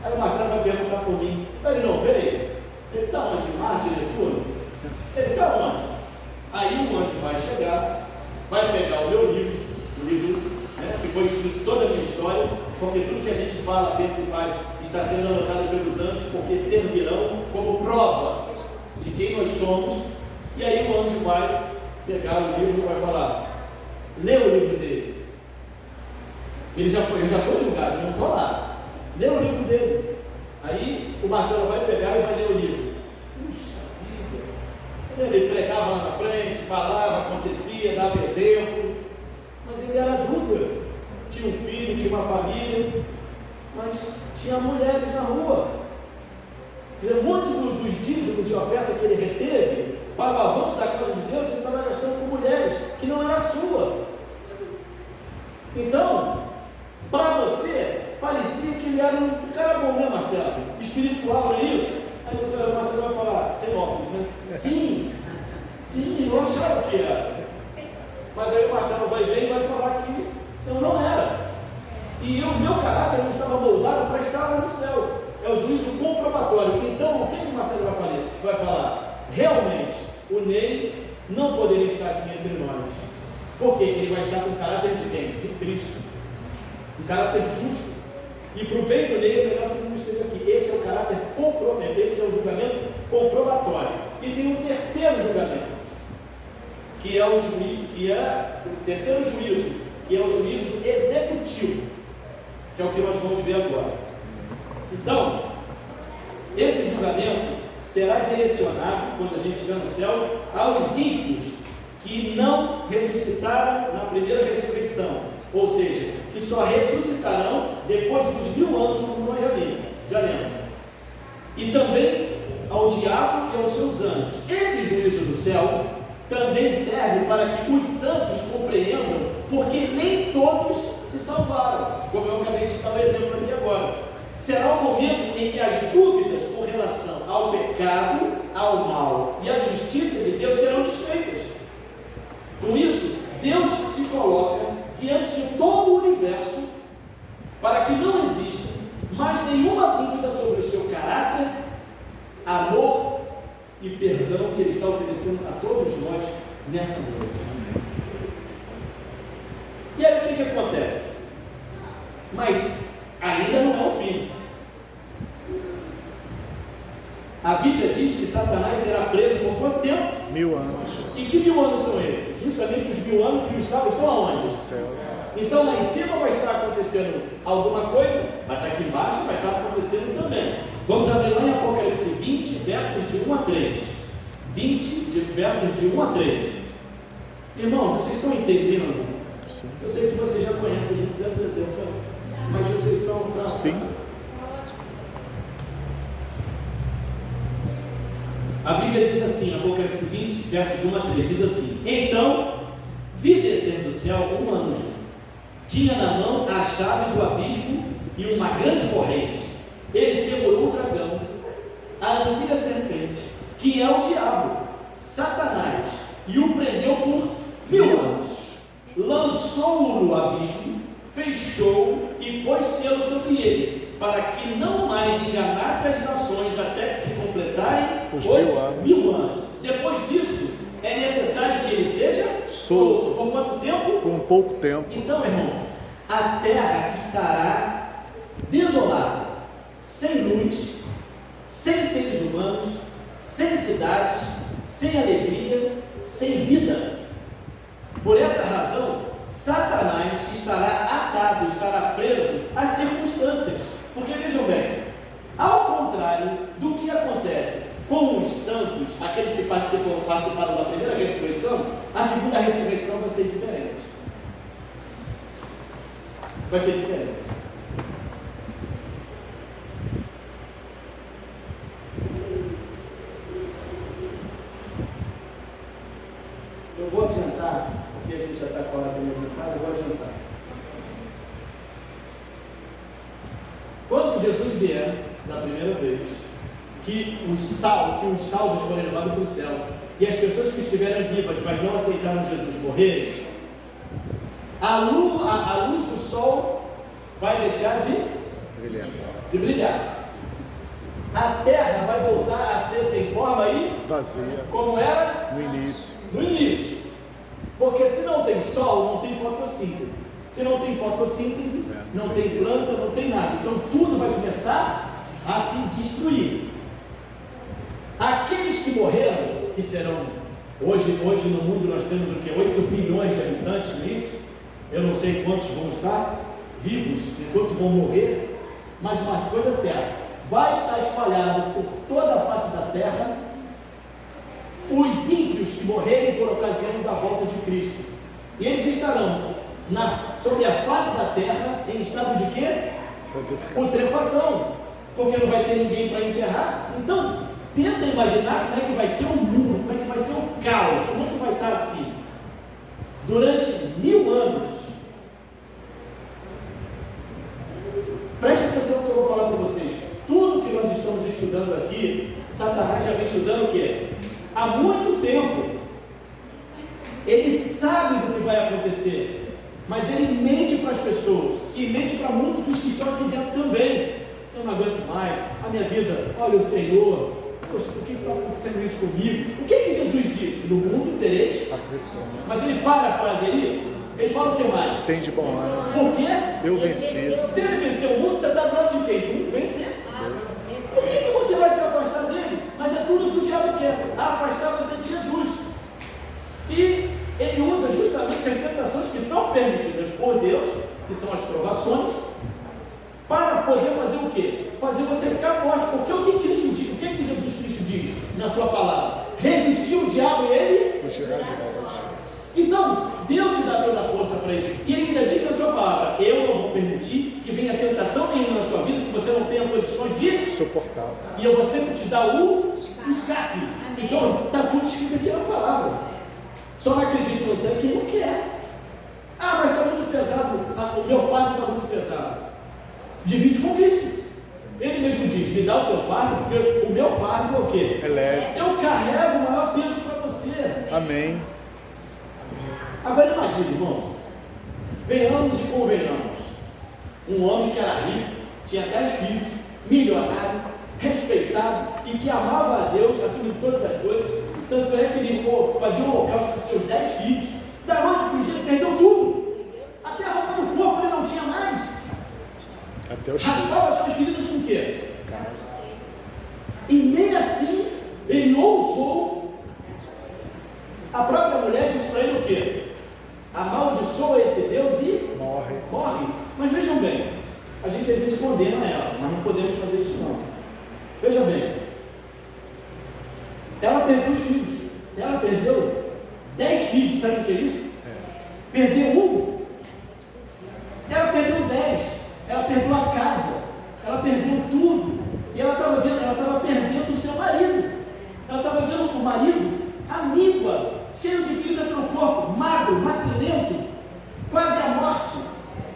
Aí o Marcelo vai perguntar por mim, ele não veio? Ele está onde? Marte, Netuno? Ele está onde? Aí o anjo vai chegar, vai pegar o meu livro, né, que foi escrito toda a minha história, porque tudo que a gente fala, pensa e faz está sendo anotado pelos anjos, porque servirão como prova de quem nós somos. E aí o anjo vai pegar o livro e vai falar: lê o livro dele. Ele já foi, eu já estou julgado, não estou lá. Lê o livro dele. Aí o Marcelo vai pegar e vai ler o livro. Ele pregava lá na frente, falava, acontecia, dava exemplo, mas ele era adulto, tinha um filho, tinha uma família, mas tinha mulheres na rua. Quer dizer, muito dos dízimos e oferta que ele reteve para o avanço da casa de Deus, ele estava gastando com mulheres que não era sua. Então, para você, parecia que ele era um cara bom, né, Marcelo? Espiritual, não é isso? Aí você vai falar, sem óculos, né? Sim, eu achava que era. Mas aí o Marcelo vai ver e vai falar que eu não era. E o meu caráter não estava moldado para estar lá no céu. É o juízo comprobatório. Então, o que o Marcelo vai falar? Realmente, o Ney não poderia estar aqui entre nós. Por quê? Ele vai estar com o caráter de quem? De Cristo. Um caráter justo. E para o bem do Ney é melhor que não esteja aqui. Esse é o caráter comprometado, esse é o julgamento comprobatório. E tem um terceiro julgamento, que é o terceiro juízo, que é o juízo executivo, que é o que nós vamos ver agora. Então, esse julgamento será direcionado, quando a gente estiver no céu, aos ímpios que não ressuscitaram na primeira ressurreição, ou seja, que só ressuscitarão depois dos 1000 anos, como nós já lemos. E também ao diabo e aos seus anjos. Esse juízo do céu também serve para que os santos compreendam, porque nem todos se salvaram, como eu acabei de dar o exemplo aqui agora. Será o momento em que as dúvidas com relação ao pecado, ao mal e à justiça de Deus serão desfeitas. Com isso, Deus se coloca diante de todo o universo para que não exista mais nenhuma dúvida sobre o seu caráter, amor e perdão que Ele está oferecendo a todos nós nessa noite. E aí o que acontece? Mas ainda não é o fim. A Bíblia diz que Satanás será preso por quanto tempo? 1000 anos. E que 1000 anos são esses? Justamente os 1000 anos que os salvos estão aonde? No céu. Então lá em cima vai estar acontecendo alguma coisa, mas aqui embaixo vai estar acontecendo também. Vamos abrir lá em Apocalipse 20, versos de 1 a 3. 20, versos de 1 a 3. Irmãos, vocês estão entendendo? Sim. Eu sei que vocês já conhecem muito dessa, mas vocês estão... Sim. A Bíblia diz assim, Apocalipse 20, versos de 1 a 3, diz assim: então, vi descer do céu um anjo, tinha na mão a chave do abismo e uma grande corrente. Ele segurou o dragão, a antiga serpente, que é o diabo, Satanás, e o prendeu por 1000 anos. Lançou no abismo, fechou e pôs selo sobre ele, para que não mais enganasse as nações até que se completarem Os os 1000 anos. Depois disso, é necessário que ele seja solto. Por quanto tempo? Por um pouco tempo. Então, irmão, a terra estará desolada, sem luz, sem seres humanos, sem cidades, sem alegria, sem vida. Por essa razão, Satanás estará atado, estará preso às circunstâncias. Porque vejam bem, ao contrário do que acontece com os santos, aqueles que participaram da primeira ressurreição, a segunda ressurreição vai ser diferente. Vai ser diferente. Eu vou adiantar, porque a gente já está com a hora de adiantar, eu vou adiantar. Quando Jesus vier, da primeira vez, que os salvos forem levados para o céu, e as pessoas que estiverem vivas, mas não aceitaram Jesus morrerem, a luz do sol vai deixar de brilhar. A terra vai voltar a ser sem forma e Vazia. como era No início. no início. Porque se não tem sol, não tem fotossíntese. Se não tem fotossíntese, não tem planta, não tem nada. Então tudo vai começar a se destruir. Aqueles que morreram, que serão, hoje no mundo nós temos o que? 8 bilhões de habitantes, não é isso? Eu não sei quantos vão estar vivos, e quantos vão morrer, mas uma coisa é certa, vai estar espalhado por toda a face da terra os ímpios que morrerem por ocasião da volta de Cristo. E eles estarão sobre a face da terra em estado de quê? Putrefação, porque não vai ter ninguém para enterrar. Então, tenta imaginar como é que vai ser o mundo, como é que vai ser o caos, como é que vai estar assim. Durante 1000 anos. Preste atenção no que eu vou falar para vocês. Tudo que nós estamos estudando aqui, Satanás já vem estudando o quê? Há muito tempo. Ele sabe do que vai acontecer, mas ele mente para as pessoas e mente para muitos dos que estão aqui dentro também. Eu não aguento mais, a minha vida, olha o Senhor, poxa, por que está acontecendo isso comigo? O que Jesus disse? No mundo tereis Aflição. Mas ele para a frase aí, ele fala o que mais? Tem de bom ânimo. Por quê? Eu venci. Se ele vencer o mundo, você está do lado de quem? De um vencer. Por que você vai se afastar dele? Mas é tudo que o diabo quer, afastar você de Jesus. E ele usa justamente as tentações que são permitidas por Deus, que são as provações, para poder fazer o quê? Fazer você ficar forte. Porque o que Cristo diz? O que Jesus Cristo diz na sua palavra? Resistir o diabo e ele Fugirá de nós. Então, Deus te dá toda a força para isso. E ele ainda diz na sua palavra: eu não vou permitir que venha tentação nenhuma na sua vida, que você não tenha condições de Suportar. e eu vou sempre te dar o escape. Então, está tudo escrito aqui na palavra. Só não acredita em você quem não quer. Ah, mas está muito pesado, o meu fardo está muito pesado. Divide com Cristo. Ele mesmo diz: me dá o teu fardo, porque o meu fardo é o quê? É leve. Eu carrego o maior peso para você. Amém. Agora imagine, irmãos, venhamos e convenhamos. Um homem que era rico, tinha 10 filhos, milionário, respeitado e que amava a Deus acima de todas as coisas. Tanto é que ele fazia um holocausto com seus 10 filhos. Da noite para o dia ele perdeu tudo. Até a roupa do corpo ele não tinha mais. Até o cheiro. Raspava suas feridas com o quê? E nem assim ele ousou. A própria mulher disse para ele o quê? Amaldiçoa esse Deus e morre. Mas vejam bem, a gente às vezes condena ela, mas não podemos fazer isso não. Veja bem, ela perdeu os filhos, ela perdeu 10 filhos, sabe o que é isso? Perdeu um, ela perdeu 10, ela perdeu a casa, ela perdeu tudo, e ela estava perdendo o seu marido, ela estava vendo o marido amígua, cheio de ferida pelo corpo, magro, macilento, quase à morte.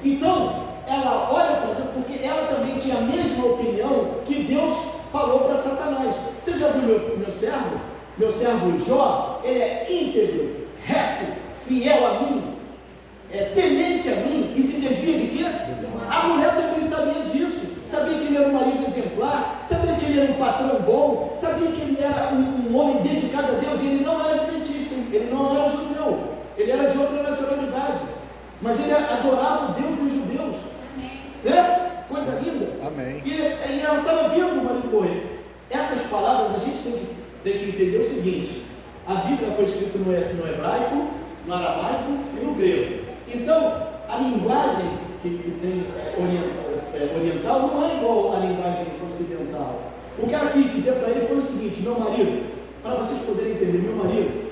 Então, ela olha para Deus, porque ela também tinha a mesma opinião que Deus falou para Satanás. Você já viu meu servo? Meu servo Jó, ele é íntegro, reto, fiel a mim. temente a mim e se desvia de quê? A mulher também sabia disso, sabia que ele era um marido exemplar, sabia que ele era um patrão bom, sabia que ele era um homem dedicado a Deus, e ele não era adventista, ele não era judeu, ele era de outra nacionalidade, mas ele adorava o Deus dos judeus. Né? Coisa linda. Amém. E ela estava vendo o marido morrer. Essas palavras a gente tem que entender o seguinte: a Bíblia foi escrita no hebraico, no aramaico e no grego. Então, a linguagem que tem oriental não é igual à linguagem ocidental. O que ela quis dizer para ele foi o seguinte: meu marido, para vocês poderem entender, meu marido,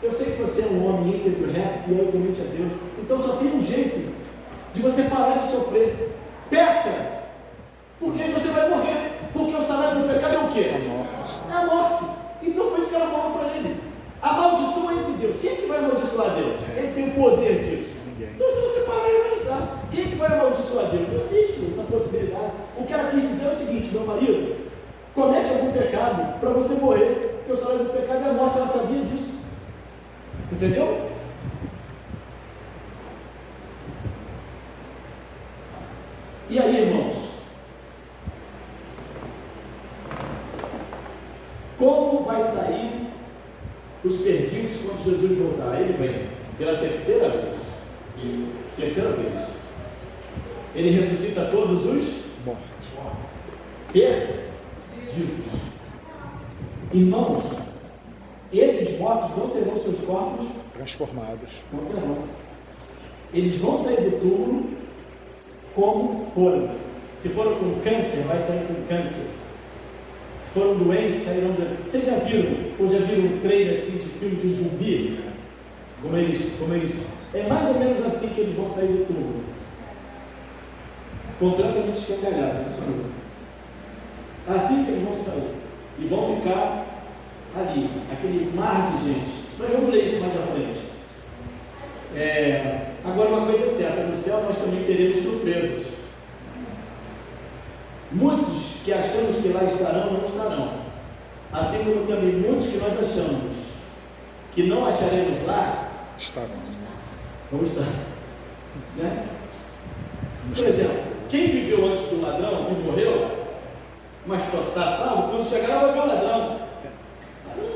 eu sei que você é um homem íntegro, reto, fiel e temente a Deus, então só tem um jeito de você parar de sofrer. Peca, porque aí você vai morrer, porque o salário do pecado é o quê? É a morte. Então foi isso que ela falou para ele: amaldiçoa esse Deus. Quem é que vai amaldiçoar Deus? Ele tem o poder disso. Ninguém. Então, se você parar e analisar, quem é que vai amaldiçoar Deus? Não existe essa possibilidade. O que ela quis dizer é o seguinte: meu marido, comete algum pecado para você morrer, porque o salário do pecado é a morte. Ela sabia disso. Entendeu? E aí, irmãos, como vai sair os perdidos quando Jesus voltar? Ele vem pela terceira vez. Ele ressuscita todos os Mortos. perdidos. Irmãos, esses mortos não terão seus corpos Transformados. não terão. Eles vão sair do túmulo como foram. Se foram com câncer, vai sair com câncer. Se foram doentes, sairão doentes. Vocês já viram um trailer assim de filme de zumbi? Como eles. É mais ou menos assim que eles vão sair do túmulo. Completamente escangalhados. Assim que eles vão sair. E vão ficar ali, aquele mar de gente. Nós vamos ler isso mais à frente. Agora, uma coisa é certa: no céu nós também teremos surpresas. Muitos que achamos que lá estarão, não estarão. Assim como também muitos que nós achamos que não acharemos lá, Estarão. vão estar. Né? Por exemplo, quem viveu antes do ladrão e morreu, mas está salvo, quando chegar lá vai ver o ladrão.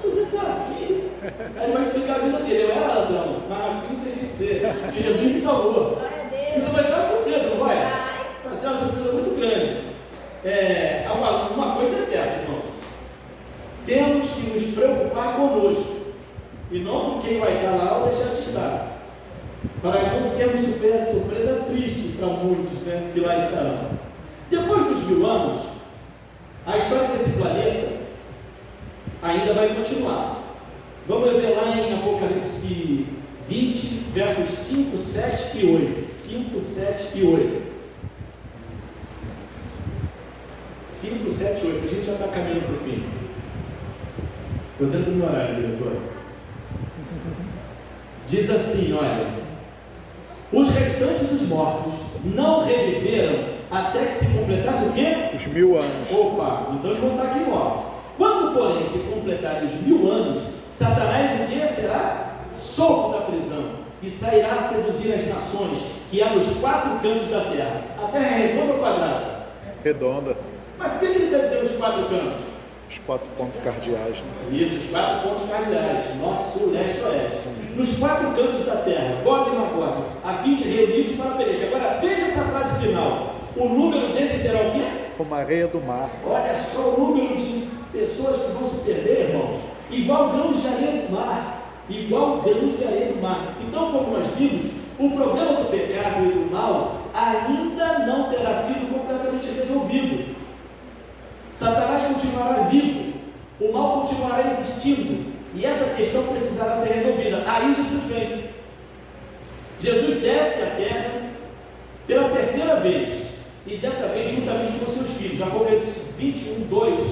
Você está aqui? Aí ele vai explicar a vida dele: eu era ladrão, mas não deixei de ser, porque Jesus me salvou. Glória a Deus. Então vai ser uma surpresa, não vai? Vai ser uma surpresa muito grande. Uma coisa é certa, irmãos: temos que nos preocupar conosco, e não com quem vai estar lá ou deixar de estar, para não sermos surpresa triste para muitos, né, que lá estarão. Depois dos 1000 anos, a história desse planeta ainda vai continuar. Vamos ver lá em Apocalipse 20, versos 5, 7 e 8. 5, 7 e 8. 5, 7 e 8. A gente já está caminhando para o fim. Estou dentro do meu horário, diretor. Diz assim, olha: os restantes dos mortos não reviveram até que se completasse o quê? Os 1000 anos. Opa, então eles vão estar aqui mortos. Quando, porém, se completarem os 1000 anos, Satanás o que será? Solto da prisão, e sairá a seduzir as nações, que há nos 4 cantos da terra. A terra é redonda ou quadrada? Redonda. Mas o que ele quer dizer os 4 cantos? Os 4 pontos cardeais. Né? Isso, os 4 pontos cardeais: norte, sul, leste e oeste. Nos 4 cantos da terra, Gog e Magog, a fim de reunir-os para a peleja. Agora, veja essa frase final: o número desses será o quê? Como a areia do mar. Olha só o número de pessoas que vão se perder, irmãos. Igual grãos de areia do mar. Igual grãos de areia do mar. Então, como nós vimos, o problema do pecado e do mal ainda não terá sido completamente resolvido. Satanás continuará vivo, o mal continuará existindo, e essa questão precisará ser resolvida. Aí Jesus vem. Jesus desce à terra pela terceira vez, e dessa vez juntamente com seus filhos. Apocalipse 21, 2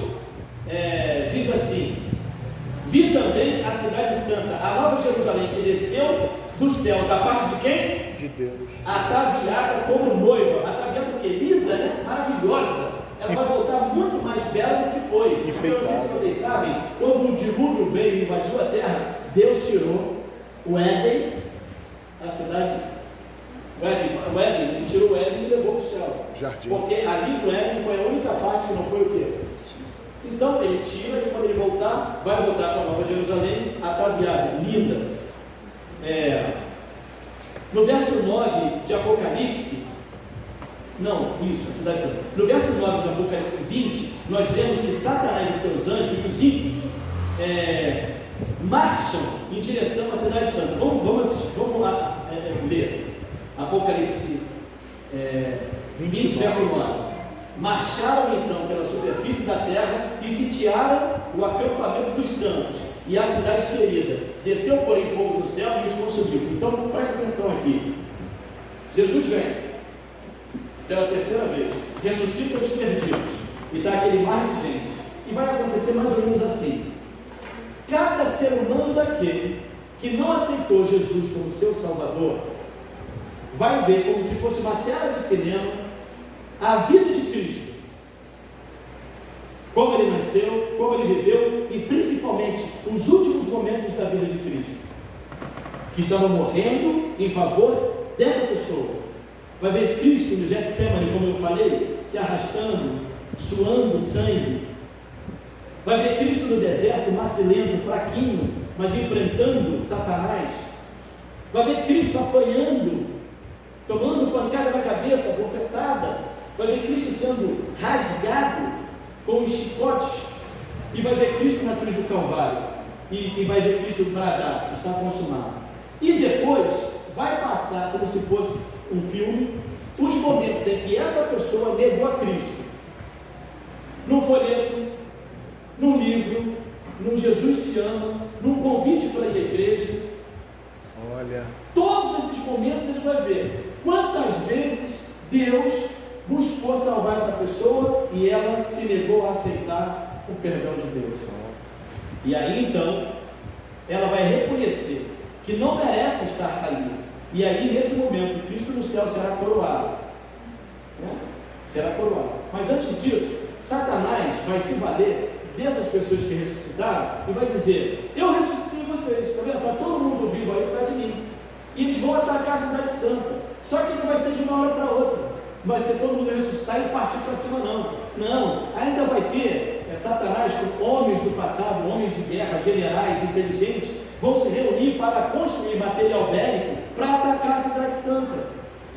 diz assim: vi também a cidade santa, a nova Jerusalém, que desceu do céu, da parte de quem? De Deus. Ataviada como noiva. Ataviada porque linda, né? Maravilhosa. Ela vai voltar muito mais bela do que foi. Porque eu não sei se vocês sabem, quando o dilúvio veio e invadiu a terra, Deus tirou o Éden, a cidade O Éden, ele tirou o Éden e levou para o céu. Jardim. Porque ali do Éden foi a única parte que não foi o quê? Então ele tira e quando ele voltar, vai voltar para a Nova Jerusalém, ataviada, linda. No verso 9 de Apocalipse, a cidade santa. No verso 9 de Apocalipse 20, nós vemos que Satanás e seus anjos e os ímpios marcham em direção à cidade santa. Vamos lá ler. Apocalipse 20, verso 9. Marcharam então pela superfície da terra e sitiaram o acampamento dos santos e a cidade querida. Desceu, porém, fogo do céu e os consumiu. Então, presta atenção aqui. Jesus vem pela terceira vez, ressuscita os perdidos e dá aquele mar de gente. E vai acontecer mais ou menos assim. Cada ser humano daquele que não aceitou Jesus como seu Salvador vai ver como se fosse uma tela de cinema a vida de Cristo, como ele nasceu, como ele viveu e principalmente os últimos momentos da vida de Cristo, que estavam morrendo em favor dessa pessoa. Vai ver Cristo no Getsemane, como eu falei, se arrastando, suando sangue. Vai ver Cristo no deserto, macilento, fraquinho, mas enfrentando Satanás. Vai ver Cristo apanhando, tomando pancada na cabeça, bofetada. Vai ver Cristo sendo rasgado com os chicotes. E vai ver Cristo na cruz do Calvário. E vai ver Cristo bradar, está consumado. E depois vai passar como se fosse um filme, os momentos em que essa pessoa negou a Cristo. Num folheto, num livro, num Jesus te ama, num convite para ir à igreja. Olha. Todos esses momentos ele vai ver quantas vezes Deus buscou salvar essa pessoa e ela se negou a aceitar o perdão de Deus. E aí então ela vai reconhecer que não merece estar ali. E aí nesse momento Cristo no céu será coroado, será coroado. Mas antes disso, Satanás vai se valer dessas pessoas que ressuscitaram e vai dizer: eu ressuscitei vocês, está vendo? Está todo mundo vivo aí atrás de mim. E eles vão atacar a cidade santa. Só que não vai ser de uma hora para outra. Vai ser todo mundo ressuscitar e partir para cima, não, ainda vai ter Satanás com homens do passado, homens de guerra, generais, inteligentes, vão se reunir para construir material bélico para atacar a cidade santa.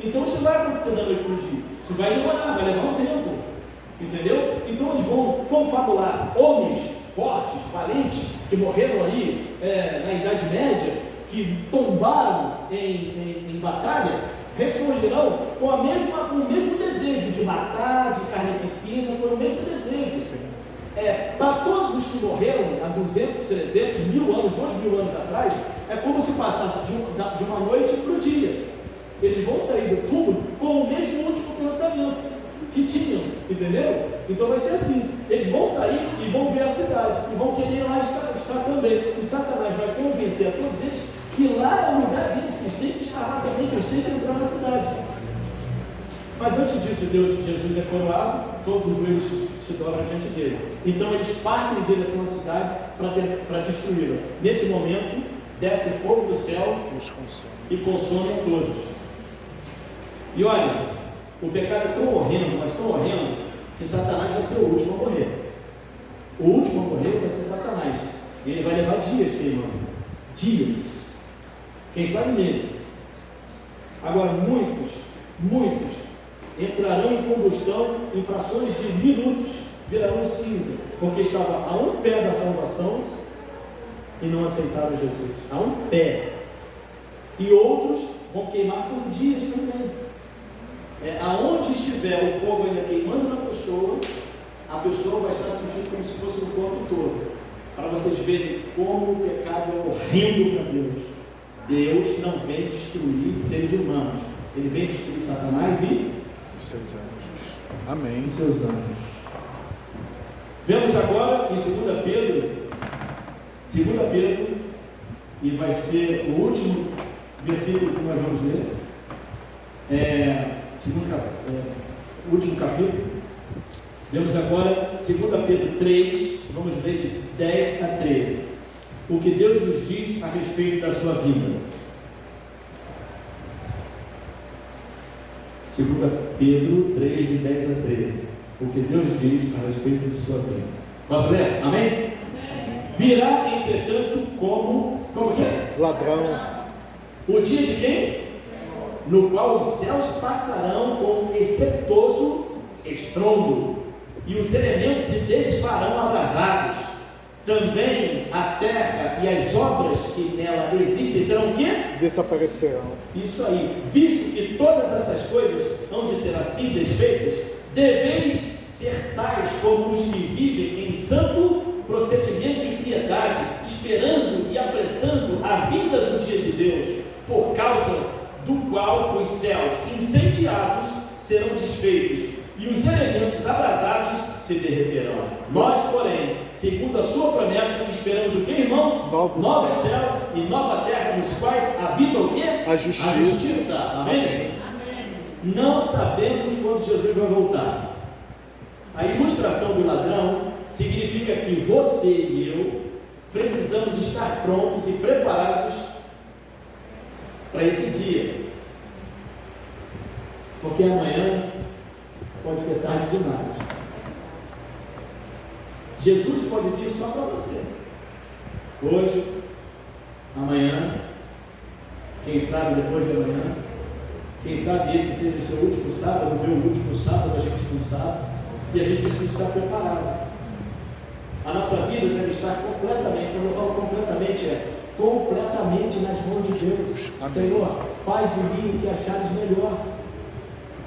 Então isso vai acontecer da noite para o dia, isso vai demorar, vai levar um tempo, entendeu? Então eles vão confabular homens fortes, valentes, que morreram ali na Idade Média, que tombaram em batalha, ressurgirão com o mesmo desejo de matar, de carnificina, com o mesmo desejo. Para todos os que morreram há 200, 300, 1000 anos, 2000 anos atrás, é como se passasse de uma noite para o dia. Eles vão sair do túmulo com o mesmo último pensamento que tinham, entendeu? Então vai ser assim, eles vão sair e vão ver a cidade, e vão querer lá estar também. E Satanás vai convencer a todos eles que lá é o lugar deles, que eles têm que estar lá também, que eles têm que entrar na cidade. Mas antes disso, Jesus é coroado, todos os joelhos se dobram diante dele. Então eles partem em direção à cidade para destruí-la. Nesse momento, desce fogo do céu e consome a todos. E olha, o pecado é tão horrendo, mas tão horrendo, que Satanás vai ser o último a morrer. O último a morrer vai ser Satanás. E ele vai levar dias queimando. Dias. Quem sabe meses. Agora muitos entrarão em combustão em frações de minutos, virarão cinza, porque estavam a um pé da salvação e não aceitaram Jesus, a um pé. E outros vão queimar por dias também. Aonde estiver o fogo ainda queimando na pessoa, a pessoa vai estar sentindo como se fosse no corpo todo, para vocês verem como o pecado é horrendo para Deus. Deus não vem destruir seres humanos, ele vem destruir Satanás e seus anjos. Amém. E seus anjos. Vemos agora em 2 Pedro, e vai ser o último versículo que nós vamos ler, o último capítulo. Vemos agora 2 Pedro 3, vamos ler de 10 a 13. O que Deus nos diz a respeito da sua vida. 2 Pedro 3, de 10 a 13. O que Deus diz a respeito de sua vida. Posso ler? Amém? Amém. Virá, entretanto, como que é? Ladrão. O dia de quem? No qual os céus passarão com estrepitoso estrondo, e os elementos se desfarão abrasados. Também a terra e as obras que nela existem serão o quê? Desaparecerão. Isso aí. Visto que todas essas coisas hão de ser assim desfeitas, deveis ser tais como os que vivem em santo procedimento e piedade, esperando e apressando a vinda do dia de Deus, por causa do qual os céus incendiados serão desfeitos e os elementos abrasados se derreterão. Nós, porém, segundo a sua promessa, esperamos o que, irmãos? Novos céus e nova terra, nos quais habita o quê? A justiça. Amém? Amém? Não sabemos quando Jesus vai voltar. A ilustração do ladrão significa que você e eu precisamos estar prontos e preparados para esse dia, porque amanhã pode ser tarde demais. Jesus pode vir só para você, hoje, amanhã, quem sabe depois de amanhã, quem sabe esse seja o seu último sábado, o meu último sábado, a gente não sabe, e a gente precisa estar preparado. A nossa vida deve estar completamente, quando eu falo completamente, completamente nas mãos de Deus. Amém. Senhor, faz de mim o que achares melhor.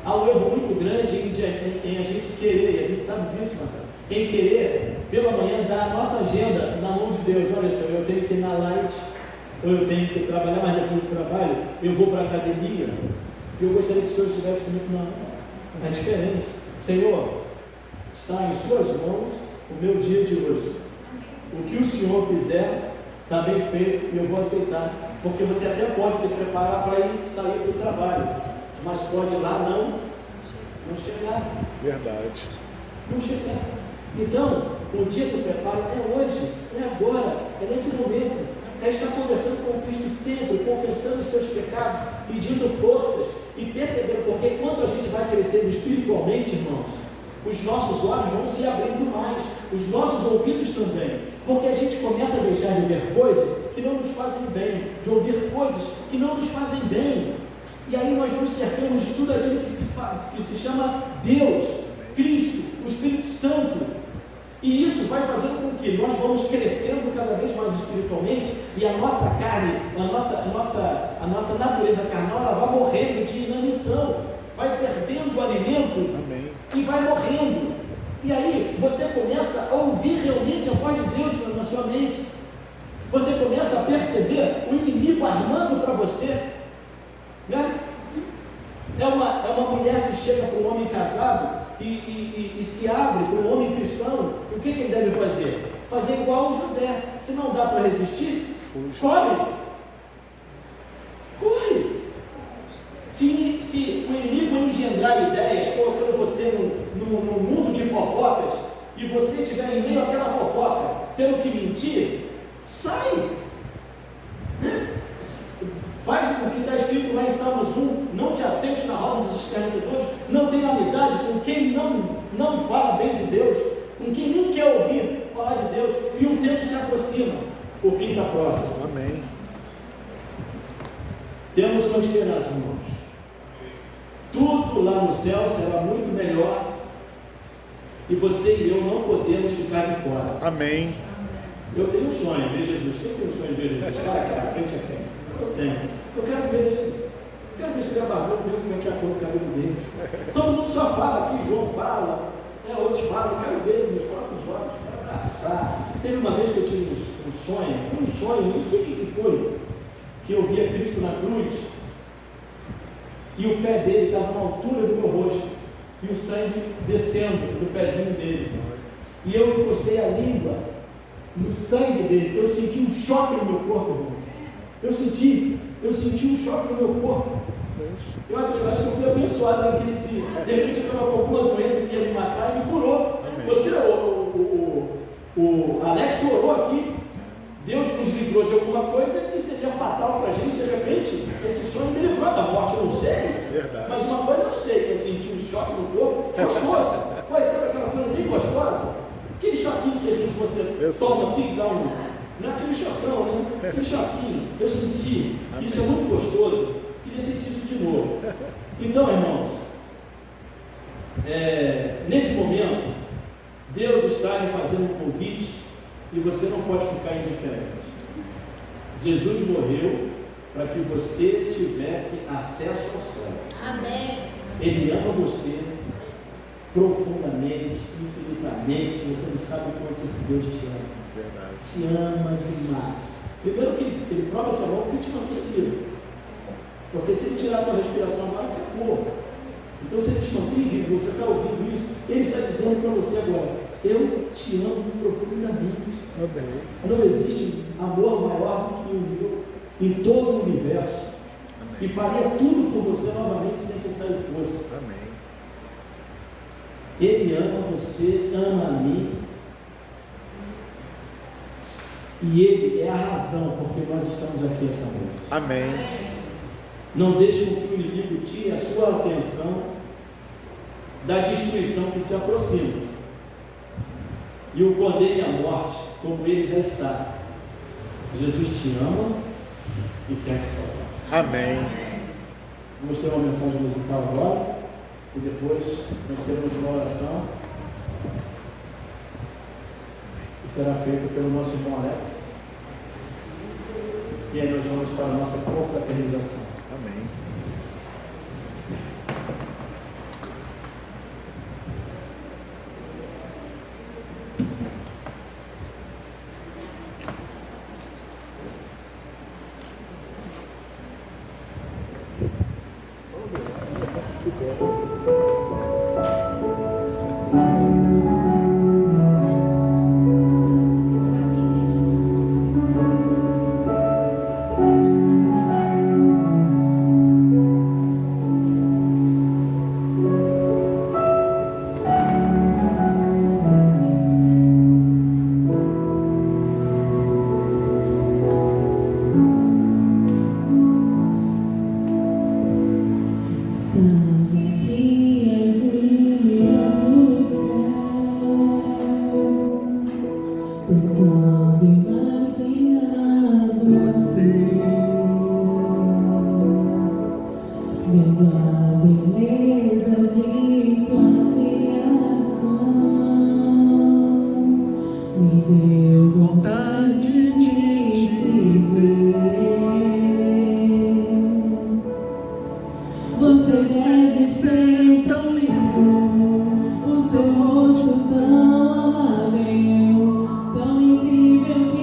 Há um erro muito grande em a gente querer, e a gente sabe disso, mas em querer, pela manhã, dar a nossa agenda na mão de Deus. Olha, Senhor, eu tenho que ir na Light, ou eu tenho que trabalhar, mas depois do trabalho, eu vou para a academia. Eu gostaria que o Senhor estivesse comigo. Não, é diferente. Senhor, está em suas mãos o meu dia de hoje. O que o Senhor fizer, está bem feito e eu vou aceitar. Porque você até pode se preparar para ir sair do trabalho, mas pode lá não chegar. Verdade. Não chegar. Então, o dia do preparo é hoje, é agora, é nesse momento. É estar conversando com o Cristo sempre, confessando os seus pecados, pedindo forças e percebendo, porque quando a gente vai crescendo espiritualmente, irmãos, os nossos olhos vão se abrindo mais, os nossos ouvidos também, porque a gente começa a deixar de ver coisas que não nos fazem bem, de ouvir coisas que não nos fazem bem, e aí nós nos cercamos de tudo aquilo que se chama Deus, Cristo, o Espírito Santo, e isso vai fazendo com que nós vamos crescendo cada vez mais espiritualmente, e a nossa carne, a nossa natureza carnal, ela vai morrendo de inanição, vai perdendo o alimento. Amém. E vai morrendo. E aí você começa a ouvir realmente a voz de Deus na sua mente. Você começa a perceber o inimigo armando para você, né? É uma mulher que chega para um homem casado e se abre para um homem cristão. E o que ele deve fazer? Fazer igual o José. Se não dá para resistir, corre. Se o inimigo engendrar ideias, colocando você no mundo de fofocas, e você estiver em meio àquela fofoca, tendo que mentir, sai! Né? Faz o que está escrito lá em Salmos 1, não te assente na roda dos escarnecedores, não tenha amizade com quem não fala bem de Deus, com quem nem quer ouvir falar de Deus, e o tempo se aproxima, o fim está próximo. Amém. Temos uma esperança, irmãos. Tudo lá no céu será muito melhor, e você e eu não podemos ficar de fora. Amém. Eu tenho um sonho de ver Jesus. Quem tem um sonho de ver Jesus? Cara, aqui, frente a frente. Eu tenho. Eu quero ver ele. Eu quero ver esse gabardão, ver como é que é a cor do cabelo dele. Todo mundo só fala aqui, João fala, outros falam. Eu quero ver ele nos próprios olhos, quero abraçar. Teve uma vez que eu tive um sonho, não sei o que foi, que eu via Cristo na cruz, e o pé dele estava na altura do meu rosto, e o sangue descendo do pezinho dele, e eu encostei a língua no sangue dele. Eu senti um choque no meu corpo, irmão. Eu senti um choque no meu corpo. Eu acho que eu fui abençoado naquele dia. De repente eu estava com alguma doença que ia me matar e me curou. Amém. Você, o Alex orou aqui. Deus nos livrou de alguma coisa que seria fatal para a gente. De repente, esse sonho me livrou da morte, eu não sei. Verdade. Mas uma coisa eu sei, choque no corpo, gostoso. Foi, sabe aquela coisa bem gostosa? Aquele choquinho que às vezes você toma assim, dá um. Não é aquele chocão, né? Aquele choquinho. Eu senti. Amém. Isso é muito gostoso. Queria sentir isso de novo. Então, irmãos, nesse momento, Deus está lhe fazendo um convite e você não pode ficar indiferente. Jesus morreu para que você tivesse acesso ao céu. Amém. Ele ama você profundamente, infinitamente. Você não sabe o quanto esse Deus te ama. Verdade. Te ama demais. Primeiro que ele prova esse amor porque te mantém vivo. Porque se ele tirar a tua respiração agora, acabou. Então se ele te mantém vivo, você está ouvindo isso, ele está dizendo para você agora: eu te amo profundamente. Amém. Não existe amor maior do que o meu em todo o universo. Amém. E faria tudo por você novamente se necessário fosse. Amém. Ele ama você, ama a mim. E Ele é a razão por que nós estamos aqui essa noite. Amém. Não deixe com que o inimigo tire a sua atenção da destruição que se aproxima e o condene à morte, como ele já está. Jesus te ama e quer te salvar. Amém. Vamos ter uma mensagem musical agora e depois nós teremos uma oração que será feita pelo nosso irmão Alex. E aí nós vamos para a nossa confraternização. Amém. Tão incrível que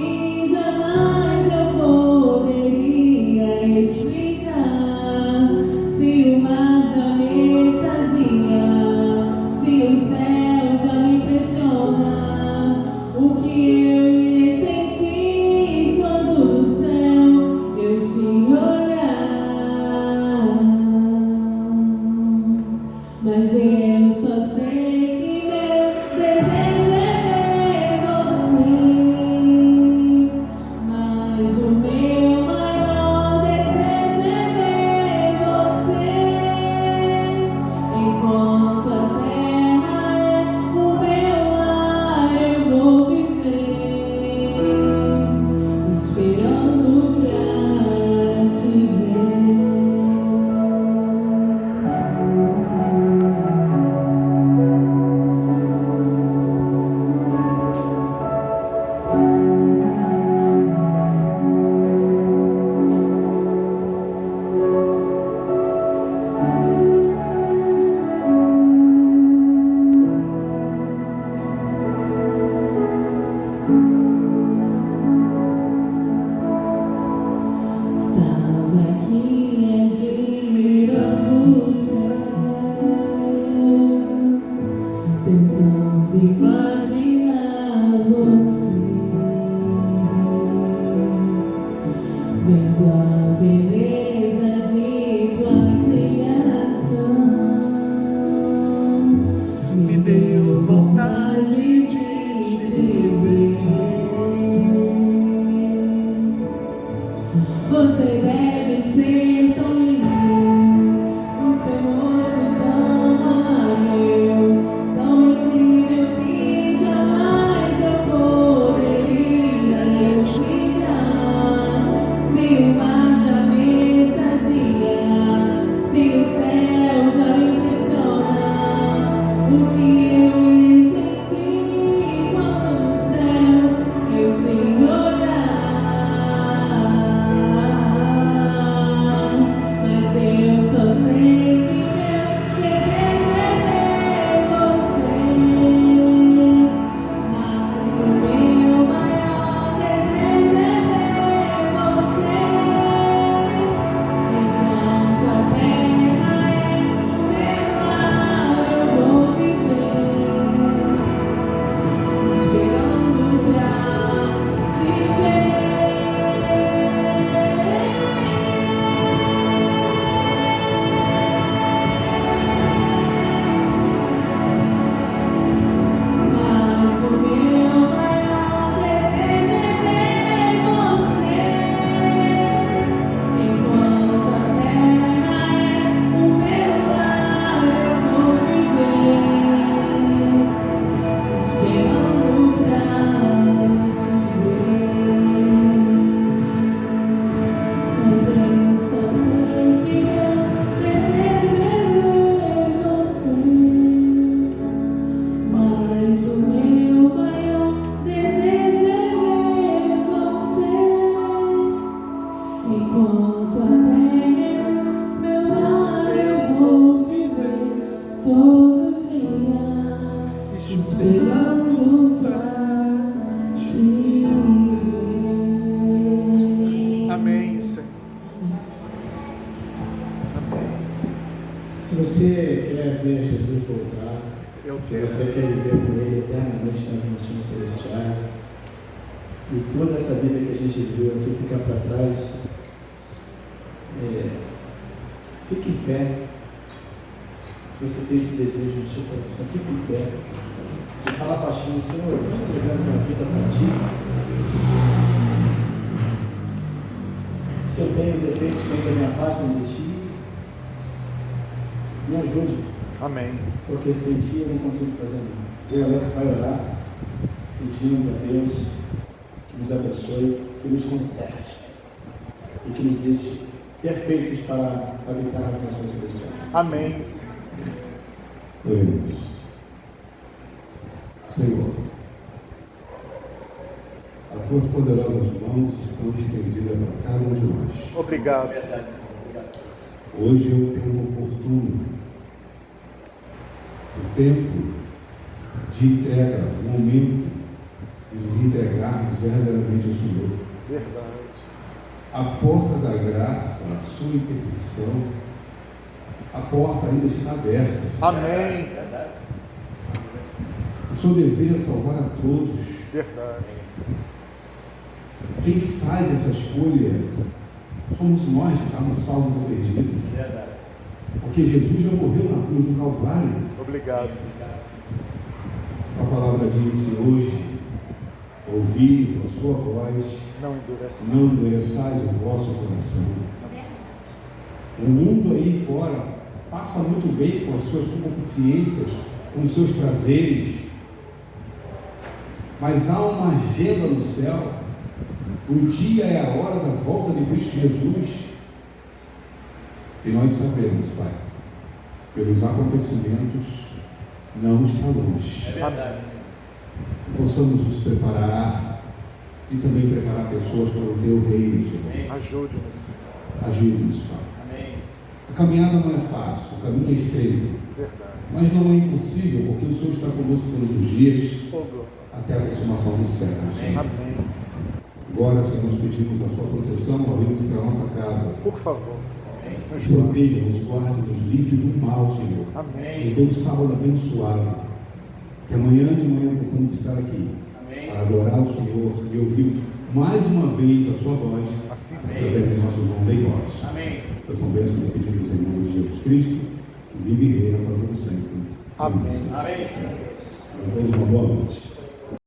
Eu Se quero. você quer viver com Ele eternamente nas dimensões celestiais, e toda essa vida que a gente viu aqui ficar para trás, fique em pé. Se você tem esse desejo no seu coração, fique em pé. E fala baixinho, Senhor, eu estou entregando minha vida para Ti. Se eu tenho defeitos que ainda me afastam de Ti, me ajude. Amém. Porque sem Ti eu não consigo fazer nada. Eu, Alex, vai orar, pedindo a Deus que nos abençoe, que nos conserte e que nos deixe perfeitos para habitar nas nações celestiais. Amém. Oremos. Senhor, as tuas poderosas mãos estão estendidas para cada um de nós. Obrigado. Hoje é o tempo oportuno, o tempo de entrega, o momento de nos entregarmos verdadeiramente ao Senhor. Verdade. A porta da graça, a sua intercessão, a porta ainda está aberta. Senhor. Amém. O Senhor deseja salvar a todos. Verdade. Quem faz essa escolha somos nós que estamos salvos ou perdidos. Verdade. Porque Jesus já morreu na cruz do Calvário. Obrigado. A palavra disse hoje: ouvis a sua voz, Não endureça. não endureçais o vosso coração. O mundo aí fora passa muito bem com as suas concupiscências, com os seus prazeres, mas há uma agenda no céu. O dia é a hora da volta de Cristo Jesus. E nós sabemos, Pai, pelos acontecimentos, não está longe. É verdade. Possamos nos preparar e também preparar pessoas para o teu reino, Senhor. Ajude-nos, Senhor. Ajude-nos, Pai. Amém. A caminhada não é fácil, o caminho é estreito, Verdade. mas não é impossível, porque o Senhor está conosco todos os dias, Oh, glória. até a consumação do século, Senhor. Amém. Agora, Senhor, nós pedimos a sua proteção ao irmos para a nossa casa. Por favor. Nos proteja, nos guarde, nos livre do mal, Senhor. Amém. E dê um sábado abençoado. Que amanhã de manhã possamos estar aqui para adorar o Senhor e ouvir mais uma vez a sua voz Assim seja. através do nosso irmão Bem Gomes. Amém. Nós são bênçãos e pedimos em nome de Jesus Cristo, que vive e reina para todo sempre. Amém. Amém. A todos uma boa noite.